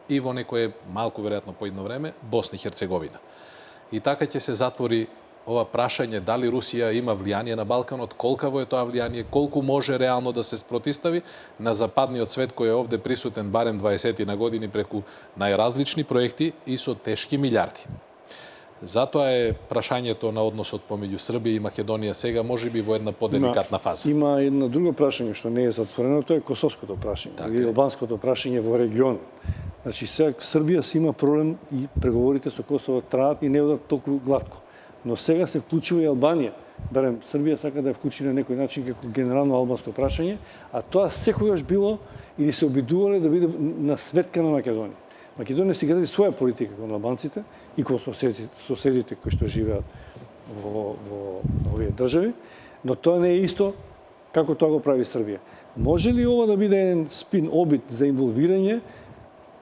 И во некое малку веројатно поидно време Босна и Херцеговина. И така ќе се затвори ова прашање дали Русија има влијание на Балканот, колкаво е тоа влијание, колку може реално да се спротистави на западниот свет кој е овде присутен барем 20 на години преку најразлични проекти и со тешки милиарди. Затоа е прашањето на односот помеѓу Србија и Македонија сега можеби во една поделикатна фаза. Има едно друго прашање што не е затворено, тоа е косовското прашање, или албанското прашање во регионот. Значи, сега Србија си има проблем и преговорите со Косово траат и не одат толку глатко. Но сега се вклучува и Албанија. Барем Србија сака да ја вклучи на некој начин како генерално албанско прашање, а тоа секогаш било или се обидувале да биде на сметка на Македонија. Македонија си гради своја политика кон албанците и кон соседите кои што живеат во овие држави, но тоа не е исто како тоа го прави Србија. Може ли ова да биде еден спин обид за инволвирање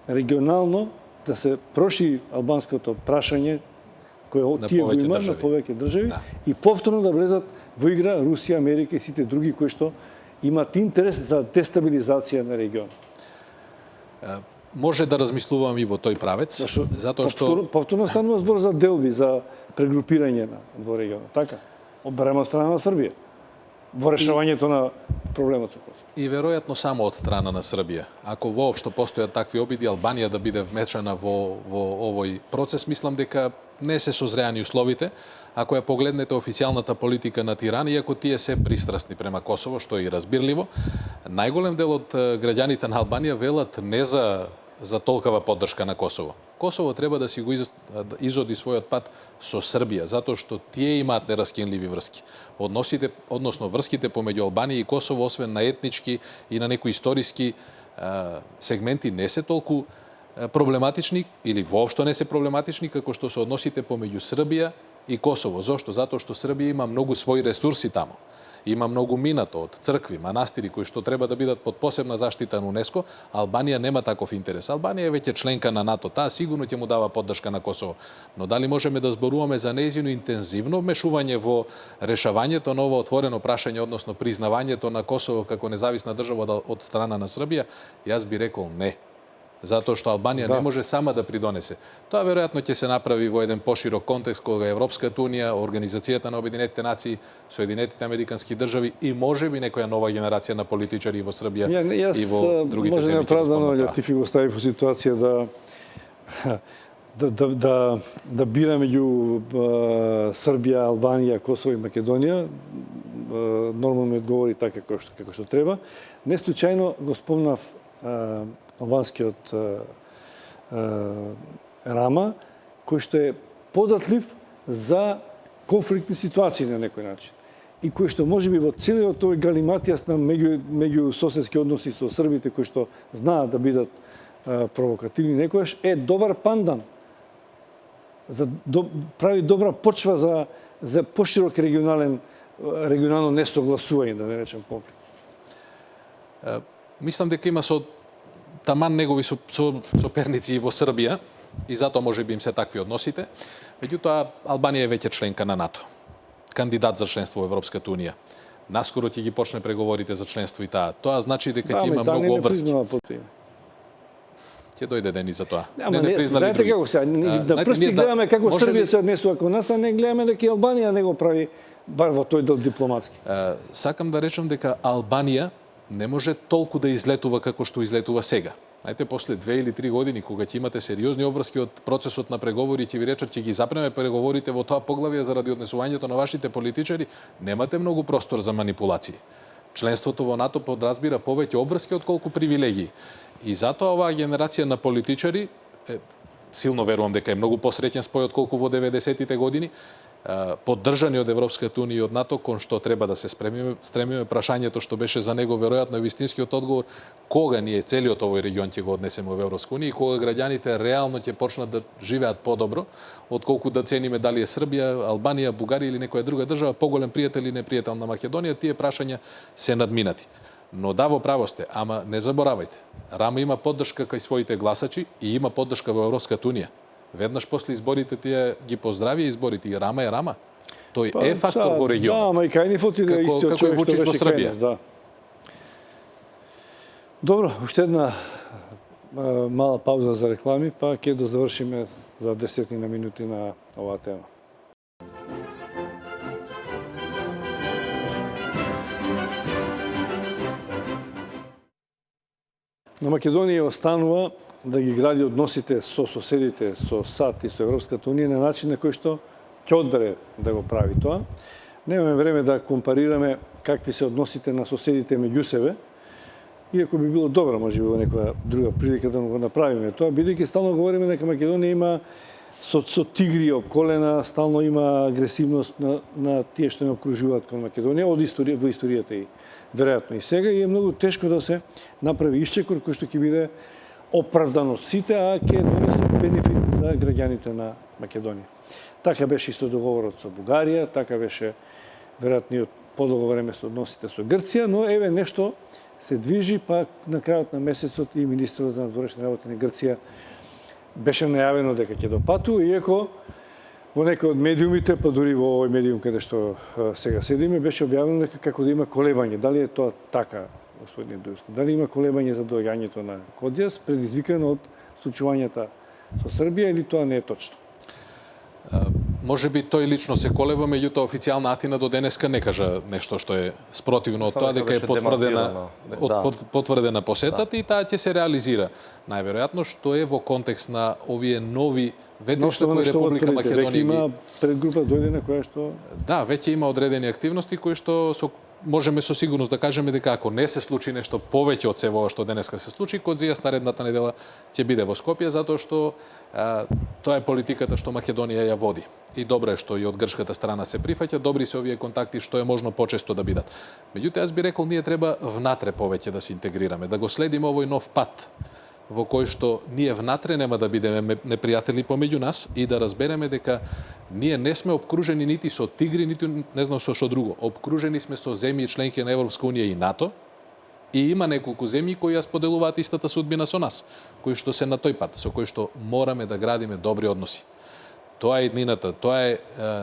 регионално, да се проши албанското прашање кој тие го имаат на повеќе држави и повторно да влезат во игра Русија, Америка и сите други кои што имаат интерес за дестабилизација на регионот? Може да размислувам и во тој правец, затоа што повторно станува збор за делби, за прегрупирање во регионот, така? Одберема од страна на Србија во решавањето на проблемот со Косово. И веројатно само од страна на Србија. Ако воопшто постојат такви обиди Албанија да биде вмешана во овој процес, мислам дека не се созреани условите. Ако ја погледнете официјалната политика на Тиран, иако тие се пристрасни према Косово, што е и разбирливо, најголем дел од граѓаните на Албанија велат не за толкова поддршка на Косово. Косово треба да си го изоди својот пат со Србија, затоа што тие имаат нераскинливи врски. Односно врските помеѓу Албанија и Косово, освен на етнички и на некои историски сегменти, не се толку проблематични или воопшто не се проблематични како што се односите помеѓу Србија и Косово. Зошто? Затоа што Србија има многу своји ресурси таму. Има многу минато од цркви, манастири кои што треба да бидат под посебна заштита на УНЕСКО. Албанија нема таков интерес. Албанија е веќе членка на НАТО. Таа сигурно ќе му дава поддршка на Косово. Но дали можеме да зборуваме за нејзино интензивно вмешување во решавањето на ова отворено прашање, односно признавањето на Косово како независна држава од страна на Србија? Јас би рекол не. Затоа што Албанија не може сама да придонесе. Тоа веројатно ќе се направи во еден поширок контекст кога Европската унија, Организацијата на Обединетите нации, Соединетите американски држави и можеби некоја нова генерација на политичари во Србија и во другите земји. Може неоправдано Лјотифи го стави во ситуација да бира меѓу Србија, Албанија, Косово и Македонија. Нормално ми одговори така како што треба. Не случајно го спомнав албанскиот Рама, кој што е податлив за конфликтни ситуации на некој начин. И кој што можеби во целиот тој галиматијас на меѓу соседски односи со србите, кои што знаат да бидат провокативни некојаш, е добар пандан. Прави добра почва за поширок регионално несогласување, да не речем конфликт. Мислам дека има таман негови соперници и во Србија и затоа може би им се такви односите. Меѓутоа, Албанија е веќе членка на НАТО, кандидат за членство во Европската унија. Наскоро ќе ги почне преговорите за членство и таа. Тоа значи дека ќе има многу обврски. Ќе дојде ден и за тоа. Не признали други. Како сега, да прсти гледаме како Србија се однесува кон нас, а не гледаме дека и Албанија не го прави бар во тој дел дипломатски. Сакам да речам дека Албанија не може толку да излетува како што излетува сега. Знаете, после 2 или 3 години, кога ќе имате сериозни обврски од процесот на преговори, ќе ви речат, ќе ги запреме преговорите во тоа поглавје заради однесувањето на вашите политичари, немате многу простор за манипулации. Членството во НАТО подразбира повеќе обврски отколку привилегии. И затоа оваа генерација на политичари, силно верувам дека е многу посреќен спој отколку во 90-тите години, поддржани од Европската унија и од НАТО, кон што треба да се стремиме прашањето што беше за него веројатно вистинскиот одговор, кога ние целиот овој регион ќе го однесеме во Европска унија и кога граѓаните реално ќе почнат да живеат подобро, отколку да цениме дали е Србија, Албанија, Бугарија или некоја друга држава поголем пријател или непријател на Македонија, тие прашања се надминати. Но да, во право сте, ама не заборавајте, Рама има поддршка кај своите гласачи и има поддршка во Европската унија. Веднаш после изборите тие ги поздрави изборите и Рама е Рама. Тој е фактор во регионот. Да, ама и кај нифот и да истиот човек што беше Србија. Да. Добро, уште една мала пауза за реклами, па ќе дозавршиме за 10 минути на оваа тема. На Македонија останува да ги гради односите со соседите, со САД и со Европската унија на начин на кој што ќе одбере да го прави тоа. Немаме време да компарираме какви се односите на соседите меѓу себе, иако би било добро, може би во некоја друга прилика да го направиме тоа, бидејќи стално говориме дека Македонија има со тигри обколена, стално има агресивност на тие што не окружуваат кон Македонија од во историјата и веројатно и сега, и е многу тешко да се направи исчекор кој што ќе биде оправдан од сите, а ќе донесе бенефит за граѓаните на Македонија. Така беше исто договорот со Бугарија, така беше веројатно и од подолго време со односите со Грција, но еве нешто се движи, па на крајот на месецот и министерот за надворешни работи на Грција беше најавено дека ќе допатува, иако во некој од медиумите, па дури во овој медиум каде што сега седиме, беше објавено дека како да има колебање. Дали е тоа така, господин Дујско? Дали има колебање за доаѓањето на Кодјас, предизвикано од случувањата со Србија, или тоа не е точно? Може би тој лично се колеба, меѓутоа официјална Атина до денеска не кажа нешто што е спротивно од тоа, дека е потврдена посетата и таа ќе се реализира. Најверојатно што е во контекст на овие нови веднашто кои Република Македонија има предгрупа дојде на која што да, веќе има одредени активности кои што со можеме со сигурност да кажеме дека ако не се случи нешто повеќе од сево што денеска се случи, Кодзијас наредната недела ќе биде во Скопје, затоа што тоа е политиката што Македонија ја води. И добро е што и од грчката страна се прифаќа, добри се овие контакти што е можно почесто да бидат. Меѓутоа, јас би рекол, ние треба внатре повеќе да се интегрираме, да го следиме овој нов пат во кој што ние внатре нема да бидеме непријатели помеѓу нас и да разбереме дека ние не сме обкружени нити со тигри, нити не знам со што друго. Обкружени сме со земји членки на Европска унија и НАТО и има неколку земји кои ја споделуваат истата судбина со нас, кои што се на тој пат, со кои што мораме да градиме добри односи. Тоа е еднината, тоа е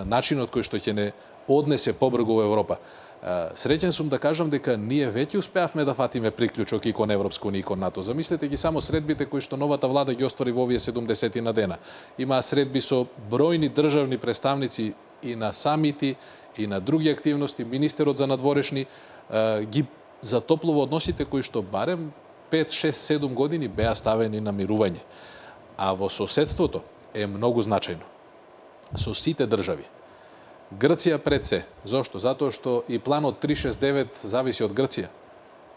начинот кој што ќе не однесе побрзо во Европа. Среќен сум да кажам дека ние веќе успеавме да фатиме приклучок и кон Европска унија и кон НАТО. Замислете ги само средбите кои што новата влада ги оствари во овие 70 на дена. Имаа средби со бројни државни представници и на самити, и на други активности. Министерот за надворешни ги затоплува односите кои што барем 5, 6, 7 години беа ставени на мирување. А во соседството е многу значајно. Со сите држави. Грција пред се. Зошто? Затоа што и планот 369 зависи од Грција.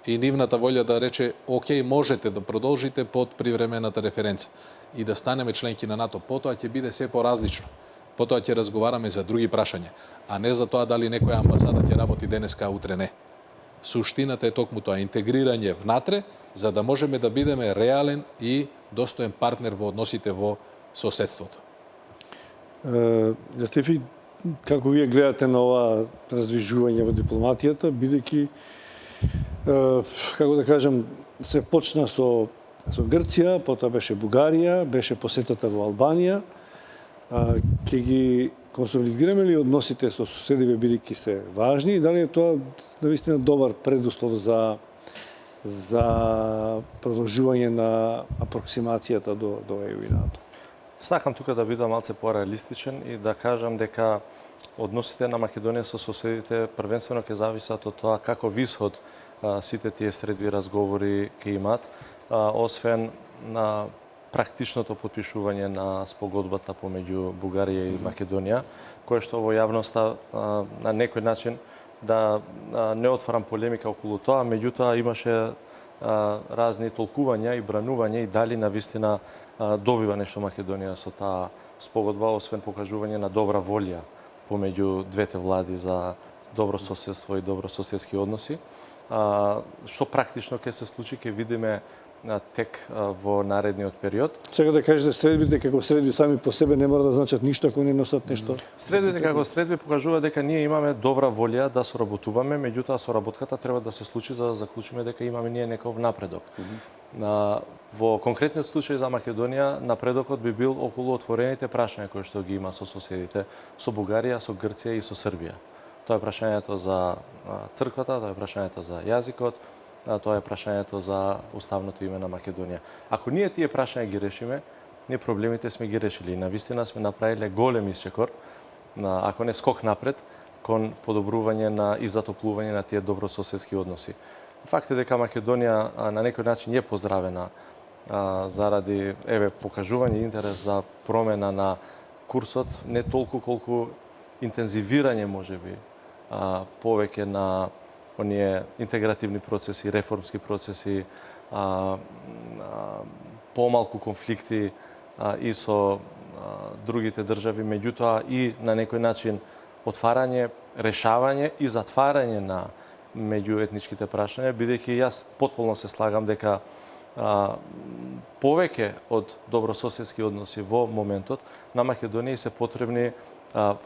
И нивната волја да рече, окей, можете да продолжите под привремената референца и да станеме членки на НАТО. Потоа ќе биде се поразлично. Потоа ќе разговараме за други прашања, а не за тоа дали некоја амбасада ќе работи денеска, а утре не. Суштината е токму тоа, интегрирање внатре, за да можеме да бидеме реален и достоен партнер во односите во соседството. Латифи, како вие гледате на ова раздвижување во дипломатијата, бидејќи, како да кажам, се почна со Грција, потоа беше Бугарија, беше посетата во Албанија, ќе ги консолидираме ли односите со соседиве, бидејќи се важни, и дали е тоа навистина добар предуслов за продолжување на апроксимацијата до ЕУ и НАТО? Сакам тука да бидам малце пореалистичен и да кажам дека односите на Македонија со соседите првенствено ќе зависат од тоа каков исход сите тие средби разговори ќе имаат, освен на практичното потпишување на спогодбата помеѓу Бугарија и Македонија, кое што во јавноста на некој начин да не отварам полемика околу тоа, меѓутоа имаше разни толкувања и бранувања и дали навистина добива нешто Македонија со таа спогодба, освен покажување на добра волја помеѓу двете влади за добро соседство и добрососедски односи. Што практично ќе се случи, ќе видиме тек во наредниот период. Сега да кажете, средбите како средби сами по себе не мора да значат ништо ако не носат нешто? Средбите како средби покажува дека ние имаме добра волја да соработуваме, меѓутоа соработката треба да се случи за да заклучиме дека имаме ние некој напредок. Во конкретниот случај за Македонија, напредокот би бил околу отворените прашања кои што ги има со соседите, со Бугарија, со Грција и со Србија. Тоа е прашањето за црквата, тоа е прашањето за јазикот, тоа е прашањето за уставното име на Македонија. Ако ние тие прашања ги решиме, ние проблемите сме ги решили и навистина сме направиле голем исчекор, ако не скок напред, кон подобрување и затоплување на тие добрососедски односи. Факт е дека Македонија на некој начин е поздравена заради покажување интерес за промена на курсот, не толку колку интензивирање можеби повеќе на оние интегративни процеси, реформски процеси, помалку конфликти и со другите држави, меѓутоа и на некој начин отварање, решавање и затварање на меѓуетничките прашања, бидејќи јас потполно се слагам дека повеќе од добрососедски односи во моментот на Македонија се потребни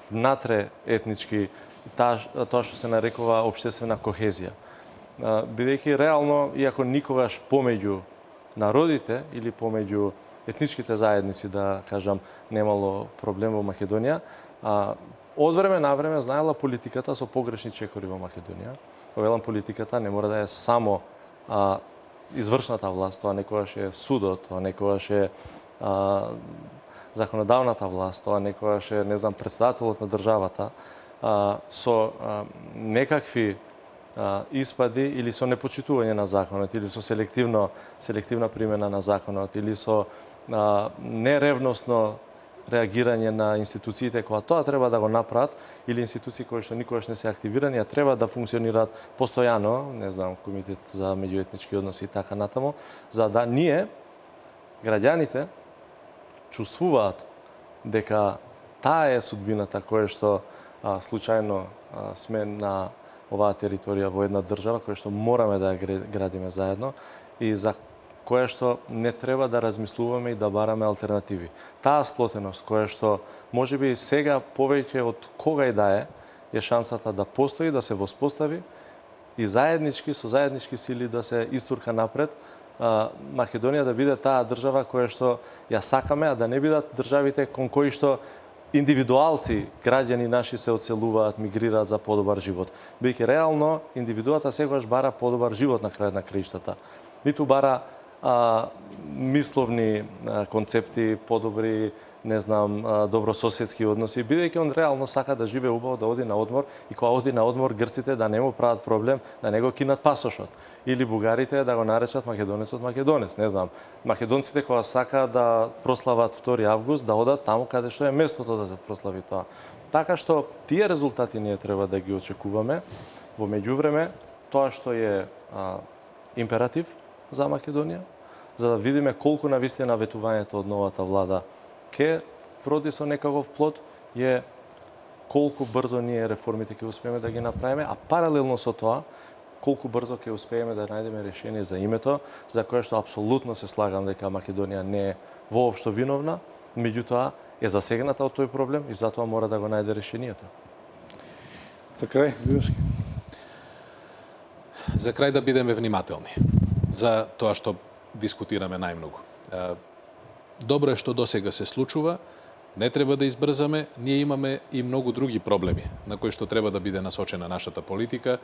внатре етнички, тоа што се нарекува општествена кохезија. Бидејќи реално, иако никогаш помеѓу народите или помеѓу етничките заедници, да кажам, немало проблем во Македонија, од време на време знаела политиката со погрешни чекори во Македонија. Велам, политиката не мора да е само извршната власт, тоа некогаш е судот, тоа некогаш е законодавната власт, тоа некогаш е, не знам, председателот на државата, со некакви испади или со непочитување на законот, или со селективна примена на законот, или со неревносно реагирање на институциите кога тоа треба да го направат, или институции кои што никогаш не се активирани, а треба да функционираат постојано, не знам, Комитет за меѓуетнички односи и така натаму, за да ние, граѓаните, чувствуваат дека таа е судбината која што случајно сме на оваа територија во една држава која што мораме да ја градиме заедно и за која што не треба да размислуваме и да бараме алтернативи. Таа сплотеност која што можеби сега повеќе од кога и да е шансата да постои, да се воспостави и заеднички со заеднички сили да се истурка напред, Македонија да биде таа држава која што ја сакаме, а да не бидат државите кон кои што индивидуалци, граѓани наши се одселуваат, мигрираат за подобар живот. Бидејќи реално индивидуата секогаш бара подобар живот на крајот на краиштата. Ниту бара мисловни концепти, подобри, не знам, добрососедски односи, бидејќи он реално сака да живее убаво, да оди на одмор и кога оди на одмор грците да не му прават проблем, да не го кинат пасошот. Или бугарите да го наречат македонецот македонец, не знам. Македонците кога сака да прослават 2 август, да одат таму каде што е местото да се прослави тоа. Така што тие резултати ние треба да ги очекуваме. Во меѓувреме, тоа што е императив за Македонија, за да видиме колку навистина ветувањето од новата влада ке вроди со некаков плод, е колку брзо ние реформите ќе успееме да ги направиме, а паралелно со тоа, колку брзо ќе успееме да најдеме решение за името, за кое што апсолутно се слагам дека Македонија не е воопшто виновна, меѓутоа е засегната од тој проблем и затоа мора да го најде решението. За крај, Биовски. За крај да бидеме внимателни за тоа што дискутираме најмногу. Добро е што досега се случува, не треба да избрзаме, ние имаме и многу други проблеми на кои што треба да биде насочена нашата политика.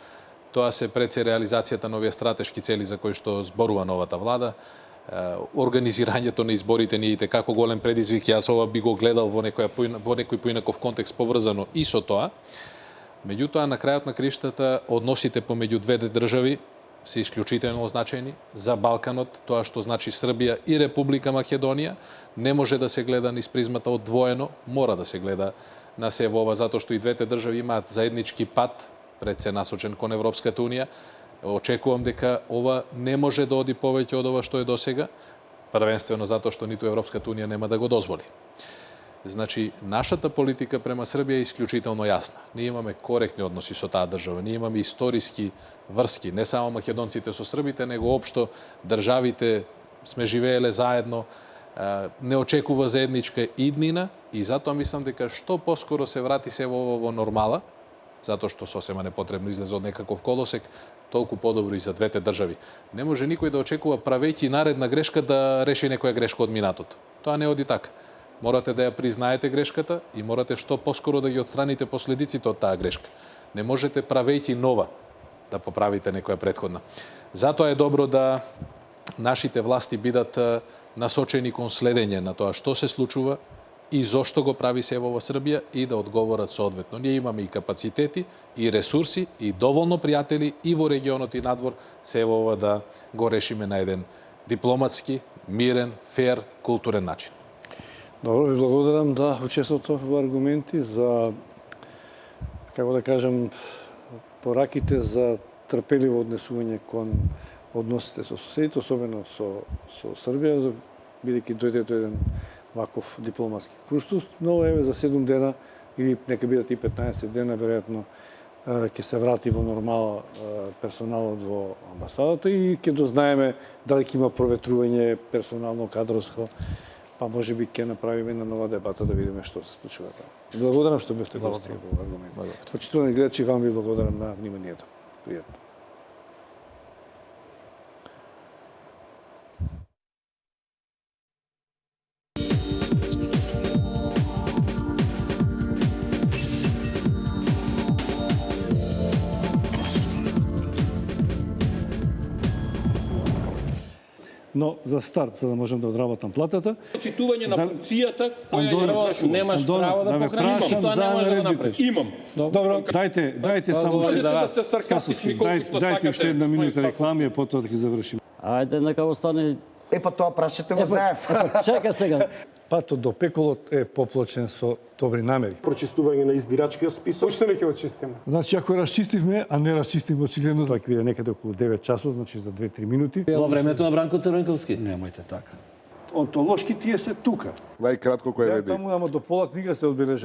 Тоа се пред се реализацијата на овие стратешки цели за кои што зборува новата влада, организирањето на изборите ни е како голем предизвик, јас ова би го гледал во некој поинаков контекст поврзано и со тоа. Меѓутоа, на крајот на криштата, односите помеѓу двете држави се исклучително значајни за Балканот, тоа што значи Србија и Република Македонија, не може да се гледа низ призмата одвоено, мора да се гледа на се во ова, затоа што и двете држави имаат заеднички пат, пред се насочен кон Европската Унија. Очекувам дека ова не може да оди повеќе од ова што е досега, првенствено затоа што ниту Европската Унија нема да го дозволи. Значи, нашата политика према Србија е исклучително јасна. Ние имаме коректни односи со таа држава, ние имаме историски врски, не само македонците со србите, него општо државите сме живееле заедно, не очекува заедничка иднина и затоа мислам дека што поскоро се врати се во нормала, затоа што сосема непотребно излезе од некаков колосек, толку подобро и за двете држави. Не може никој да очекува правејќи наредна грешка да реши некоја грешка од минатото. Тоа не оди така. Морате да ја признаете грешката и морате што поскоро да ги отстраните последиците од таа грешка. Не можете правејќи нова да поправите некоја претходна. Затоа е добро да нашите власти бидат насочени кон следење на тоа што се случува и зошто го прави се во Србија и да одговорат соодветно. Ние имаме и капацитети, и ресурси, и доволно пријатели и во регионот и надвор се ова да го решиме на еден дипломатски, мирен, фер, културен начин. Добро, ви благодарам за учеството во аргументи, за, како да кажем, пораките за трпеливо однесување кон односите со соседите, особено со Србија, бидејќи дојде до еден ваков дипломатски круштус, но еве за 7 дена или нека бидат и 15 дена, веројатно ќе се врати во нормала персоналот во амбасадата и ќе дознаеме дали ќе има проветрување персонално, кадроско, па може би ќе направиме една нова дебата да видиме што се случува таму. Благодарам што бевте гости во аргумент. Почитувани гледачи, вам ви благодарам на вниманието. Пријатно. Но за старт, за да можем да одработам платата, Читување на функцијата која ја извршувам. Немаш право да покажеш, Тоа не може да направиш. Имам. Добро, дайте само Можете за да вас. сте саркастични колку што Дайте уште една минута сакате. реклами, а потоа да ги завршиме. Ајде, нека остане Па тоа прашате го ЗЕФ. Чека сега. Патот до пеколот е поплочен со добри намери. Прочистување на избирачкиот список. Уште не ќе го чистиме. Значи, ако расчистивме, а не расчистивме очигледно, тоа ќе биде некаде околу 9 часот, значи за 2-3 минути. Во времето на Бранко Црвенковски. Немојте така. Онтолошки тие се тука. Најкратко кој Ја реди. таму, ама до пола книга се одбележа.